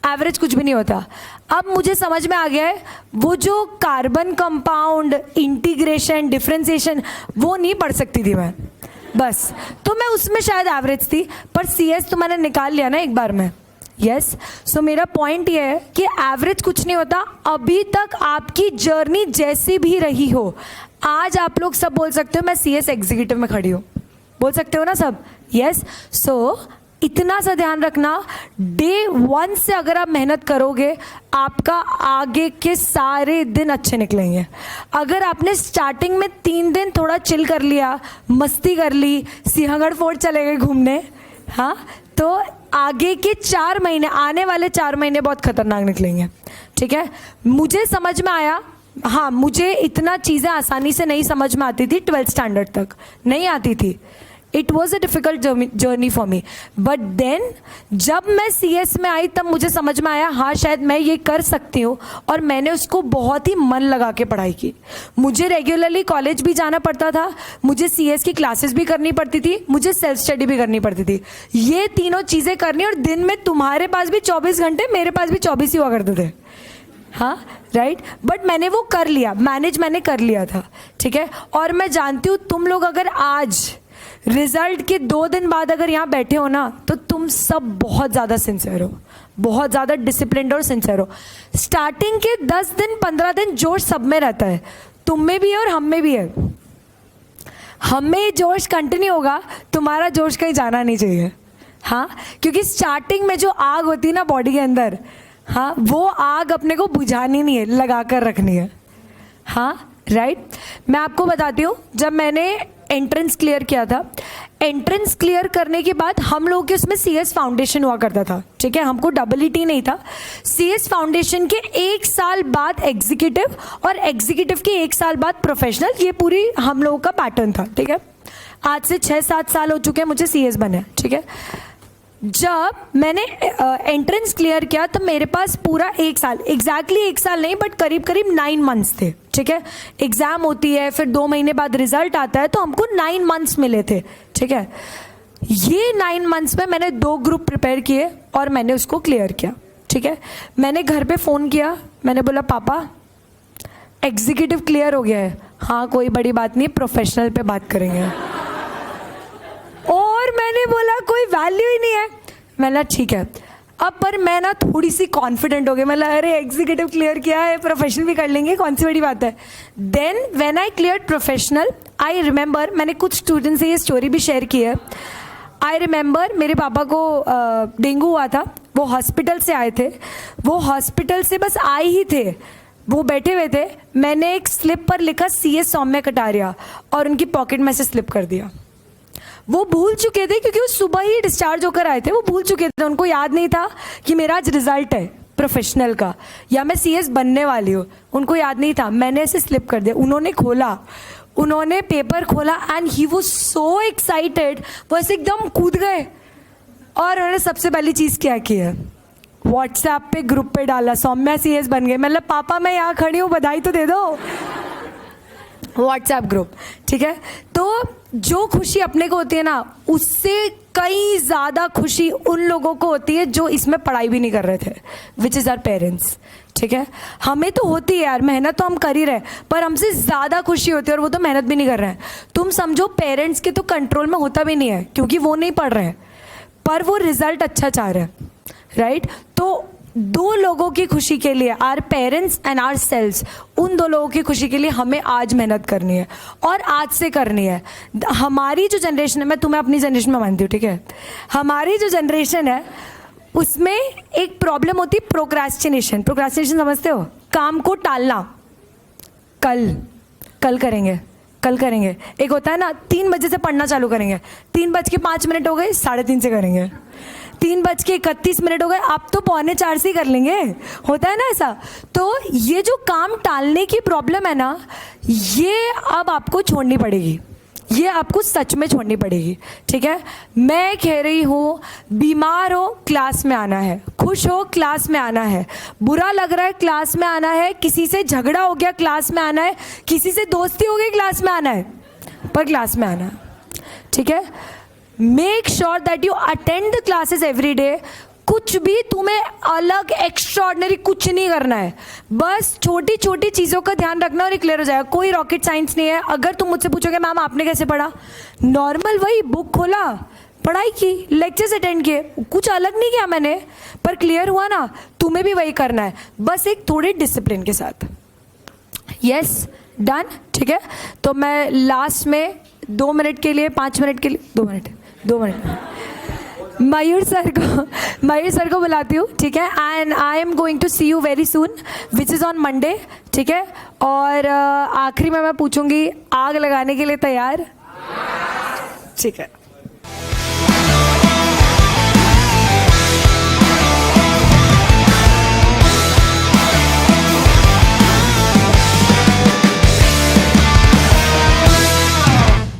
एवरेज कुछ भी नहीं होता। अब मुझे समझ में आ गया है, वो जो कार्बन कंपाउंड, इंटीग्रेशन, डिफरेंशिएशन, वो नहीं पढ़ सकती थी मैं, बस। तो मैं उसमें शायद एवरेज थी, पर CS तो मैंने निकाल लिया ना एक बार में। यस, सो मेरा पॉइंट ये है कि एवरेज कुछ नहीं होता। अभी तक आपकी जर्नी जैसी भी रही हो, आज आप लोग सब बोल सकते हो मैं CS एग्जीक्यूटिव में खड़ी हूँ, बोल सकते हो ना सब? यस, सो इतना सा ध्यान रखना, डे 1 से अगर आप मेहनत करोगे, आपका आगे के सारे दिन अच्छे निकलेंगे। अगर आपने स्टार्टिंग में 3 दिन थोड़ा चिल कर लिया, मस्ती कर ली, सिंहगढ़ फोर्ट चले गए घूमने, हाँ, तो आगे के 4 महीने, आने वाले 4 महीने बहुत खतरनाक निकलेंगे, ठीक है? मुझे समझ में आया, हाँ, मुझे इतना चीज़ें आसानी से नहीं समझ में आती थी, 12th स्टैंडर्ड तक नहीं आती थी। It was a difficult journey for me, but then जब मैं CS में आई तब मुझे समझ में आया, हाँ शायद मैं ये कर सकती हूँ, और मैंने उसको बहुत ही मन लगा के पढ़ाई की। मुझे रेगुलरली कॉलेज भी जाना पड़ता था, मुझे CS की क्लासेस भी करनी पड़ती थी, मुझे सेल्फ स्टडी भी करनी पड़ती थी। ये तीनों चीज़ें करनी, और दिन में तुम्हारे पास भी 24 घंटे, मेरे पास भी 24 ही हुआ करते थे, हाँ राइट? बट मैंने वो कर लिया, मैनेज मैंने कर लिया था, ठीक है? और मैं जानती हूँ तुम लोग अगर आज रिजल्ट के 2 दिन बाद अगर यहाँ बैठे हो ना, तो तुम सब बहुत ज़्यादा सिंसियर हो, बहुत ज़्यादा डिसिप्लिन्ड और सिंसियर हो। स्टार्टिंग के 10 दिन 15 दिन जोश सब में रहता है, तुम में भी है और हम में भी है। हम में ये जोश कंटिन्यू होगा, तुम्हारा जोश कहीं जाना नहीं चाहिए, हाँ, क्योंकि स्टार्टिंग में जो आग होती है ना बॉडी के अंदर, हाँ, वो आग अपने को बुझानी नहीं है, लगा कर रखनी है, हाँ राइट? मैं आपको बताती हूँ, जब मैंने एंट्रेंस क्लियर किया था, एंट्रेंस क्लियर करने के बाद हम लोगों के उसमें CS फाउंडेशन हुआ करता था, ठीक है? हमको EET नहीं था। CS फाउंडेशन के 1 साल बाद एग्जीक्यूटिव, और एग्जीक्यूटिव के 1 साल बाद प्रोफेशनल, ये पूरी हम लोगों का पैटर्न था, ठीक है? आज से 6-7 साल हो चुके हैं मुझे CS बने, ठीक है? जब मैंने एंट्रेंस क्लियर किया तो मेरे पास पूरा 1 साल, एग्जैक्टली 1 साल नहीं बट करीब करीब 9 मंथ्स थे, ठीक है। एग्ज़ाम होती है, फिर 2 महीने बाद रिजल्ट आता है, तो हमको 9 मंथ्स मिले थे, ठीक है। ये 9 मंथ्स में मैंने 2 ग्रुप प्रिपेयर किए और मैंने उसको क्लियर किया, ठीक है। मैंने घर पे फ़ोन किया, मैंने बोला पापा एग्जीक्यूटिव क्लियर हो गया है। हाँ कोई बड़ी बात नहीं, प्रोफेशनल पे बात करेंगे। और मैंने बोला कोई वैल्यू ही नहीं है। मैंने ठीक है। अब पर मैं ना थोड़ी सी कॉन्फिडेंट हो गई, मतलब अरे एग्जीक्यूटिव क्लियर किया है, प्रोफेशनल भी कर लेंगे, कौन सी बड़ी बात है। Then when I clear professional, I remember, मैंने कुछ स्टूडेंट से ये स्टोरी भी शेयर की है। आई रिमेंबर मेरे पापा को डेंगू हुआ था, वो हॉस्पिटल से आए थे, वो हॉस्पिटल से बस आए ही थे, वो बैठे हुए थे, मैंने एक स्लिप पर लिखा CS सौम्या कटारिया और उनकी पॉकेट में से स्लिप कर दिया। वो भूल चुके थे क्योंकि वो सुबह ही डिस्चार्ज होकर आए थे, वो भूल चुके थे, उनको याद नहीं था कि मेरा आज रिजल्ट है प्रोफेशनल का या मैं CS बनने वाली हूँ, उनको याद नहीं था। मैंने ऐसे स्लिप कर दिया, उन्होंने खोला, उन्होंने पेपर खोला and he was so excited, वो ऐसे एकदम कूद गए। और उन्होंने सबसे पहली चीज़ क्या की है, व्हाट्सएप पे ग्रुप पे डाला सौम्या CS बन गए। मतलब पापा मैं यहाँ खड़ी हूँ, बधाई तो दे दो। व्हाट्सएप ग्रुप, ठीक है। तो जो खुशी अपने को होती है ना, उससे कई ज़्यादा खुशी उन लोगों को होती है जो इसमें पढ़ाई भी नहीं कर रहे थे, विच इज़ आवर पेरेंट्स, ठीक है। हमें तो होती है यार, मेहनत तो हम कर ही रहे, पर हमसे ज़्यादा खुशी होती है और वो तो मेहनत भी नहीं कर रहे हैं। तुम समझो पेरेंट्स के तो कंट्रोल में होता भी नहीं है क्योंकि वो नहीं पढ़ रहे हैं, पर वो रिजल्ट अच्छा चाह रहे हैं, राइट। तो 2 लोगों की खुशी के लिए, our parents and ourselves, उन 2 लोगों की खुशी के लिए हमें आज मेहनत करनी है और आज से करनी है। हमारी जो जनरेशन है, मैं तुम्हें अपनी जनरेशन में मानती हूँ, ठीक है, हमारी जो जनरेशन है उसमें एक प्रॉब्लम होती है प्रोक्रेस्टिनेशन। प्रोक्रेस्टिनेशन समझते हो, काम को टालना, कल करेंगे, कल करेंगे। एक होता है ना 3 बजे से पढ़ना चालू करेंगे, 3:05 हो गए, 3:30 से करेंगे, 3:31 हो गए, आप तो 3:45 से ही कर लेंगे, होता है ना ऐसा। तो ये जो काम टालने की प्रॉब्लम है ना, ये अब आपको छोड़नी पड़ेगी, ये आपको सच में छोड़नी पड़ेगी, ठीक है। मैं कह रही हूँ, बीमार हो क्लास में आना है, खुश हो क्लास में आना है, बुरा लग रहा है क्लास में आना है, किसी से झगड़ा हो गया क्लास में आना है, किसी से दोस्ती हो गई क्लास में आना है, पर क्लास में आना है, ठीक है। Make sure that you attend the classes every day. कुछ भी तुम्हें अलग एक्स्ट्राऑर्डिनरी कुछ नहीं करना है, बस छोटी छोटी चीज़ों का ध्यान रखना और ये क्लियर हो जाएगा। कोई रॉकेट साइंस नहीं है। अगर तुम मुझसे पूछोगे मैम आपने कैसे पढ़ा, नॉर्मल वही बुक खोला, पढ़ाई की, लेक्चर्स अटेंड किए, कुछ अलग नहीं किया मैंने, पर क्लियर हुआ ना। तुम्हें भी वही करना है, बस एक थोड़े डिसिप्लिन के साथ। यस, डन, ठीक है। तो मैं लास्ट में 2 मिनट के लिए, 5 मिनट के लिए, 2 मिनट मयूर सर को बुलाती हूँ, ठीक है। And I am going to see you very soon, which is on Monday, ठीक है। और आखिरी में मैं पूछूंगी, आग लगाने के लिए तैयार? ठीक है।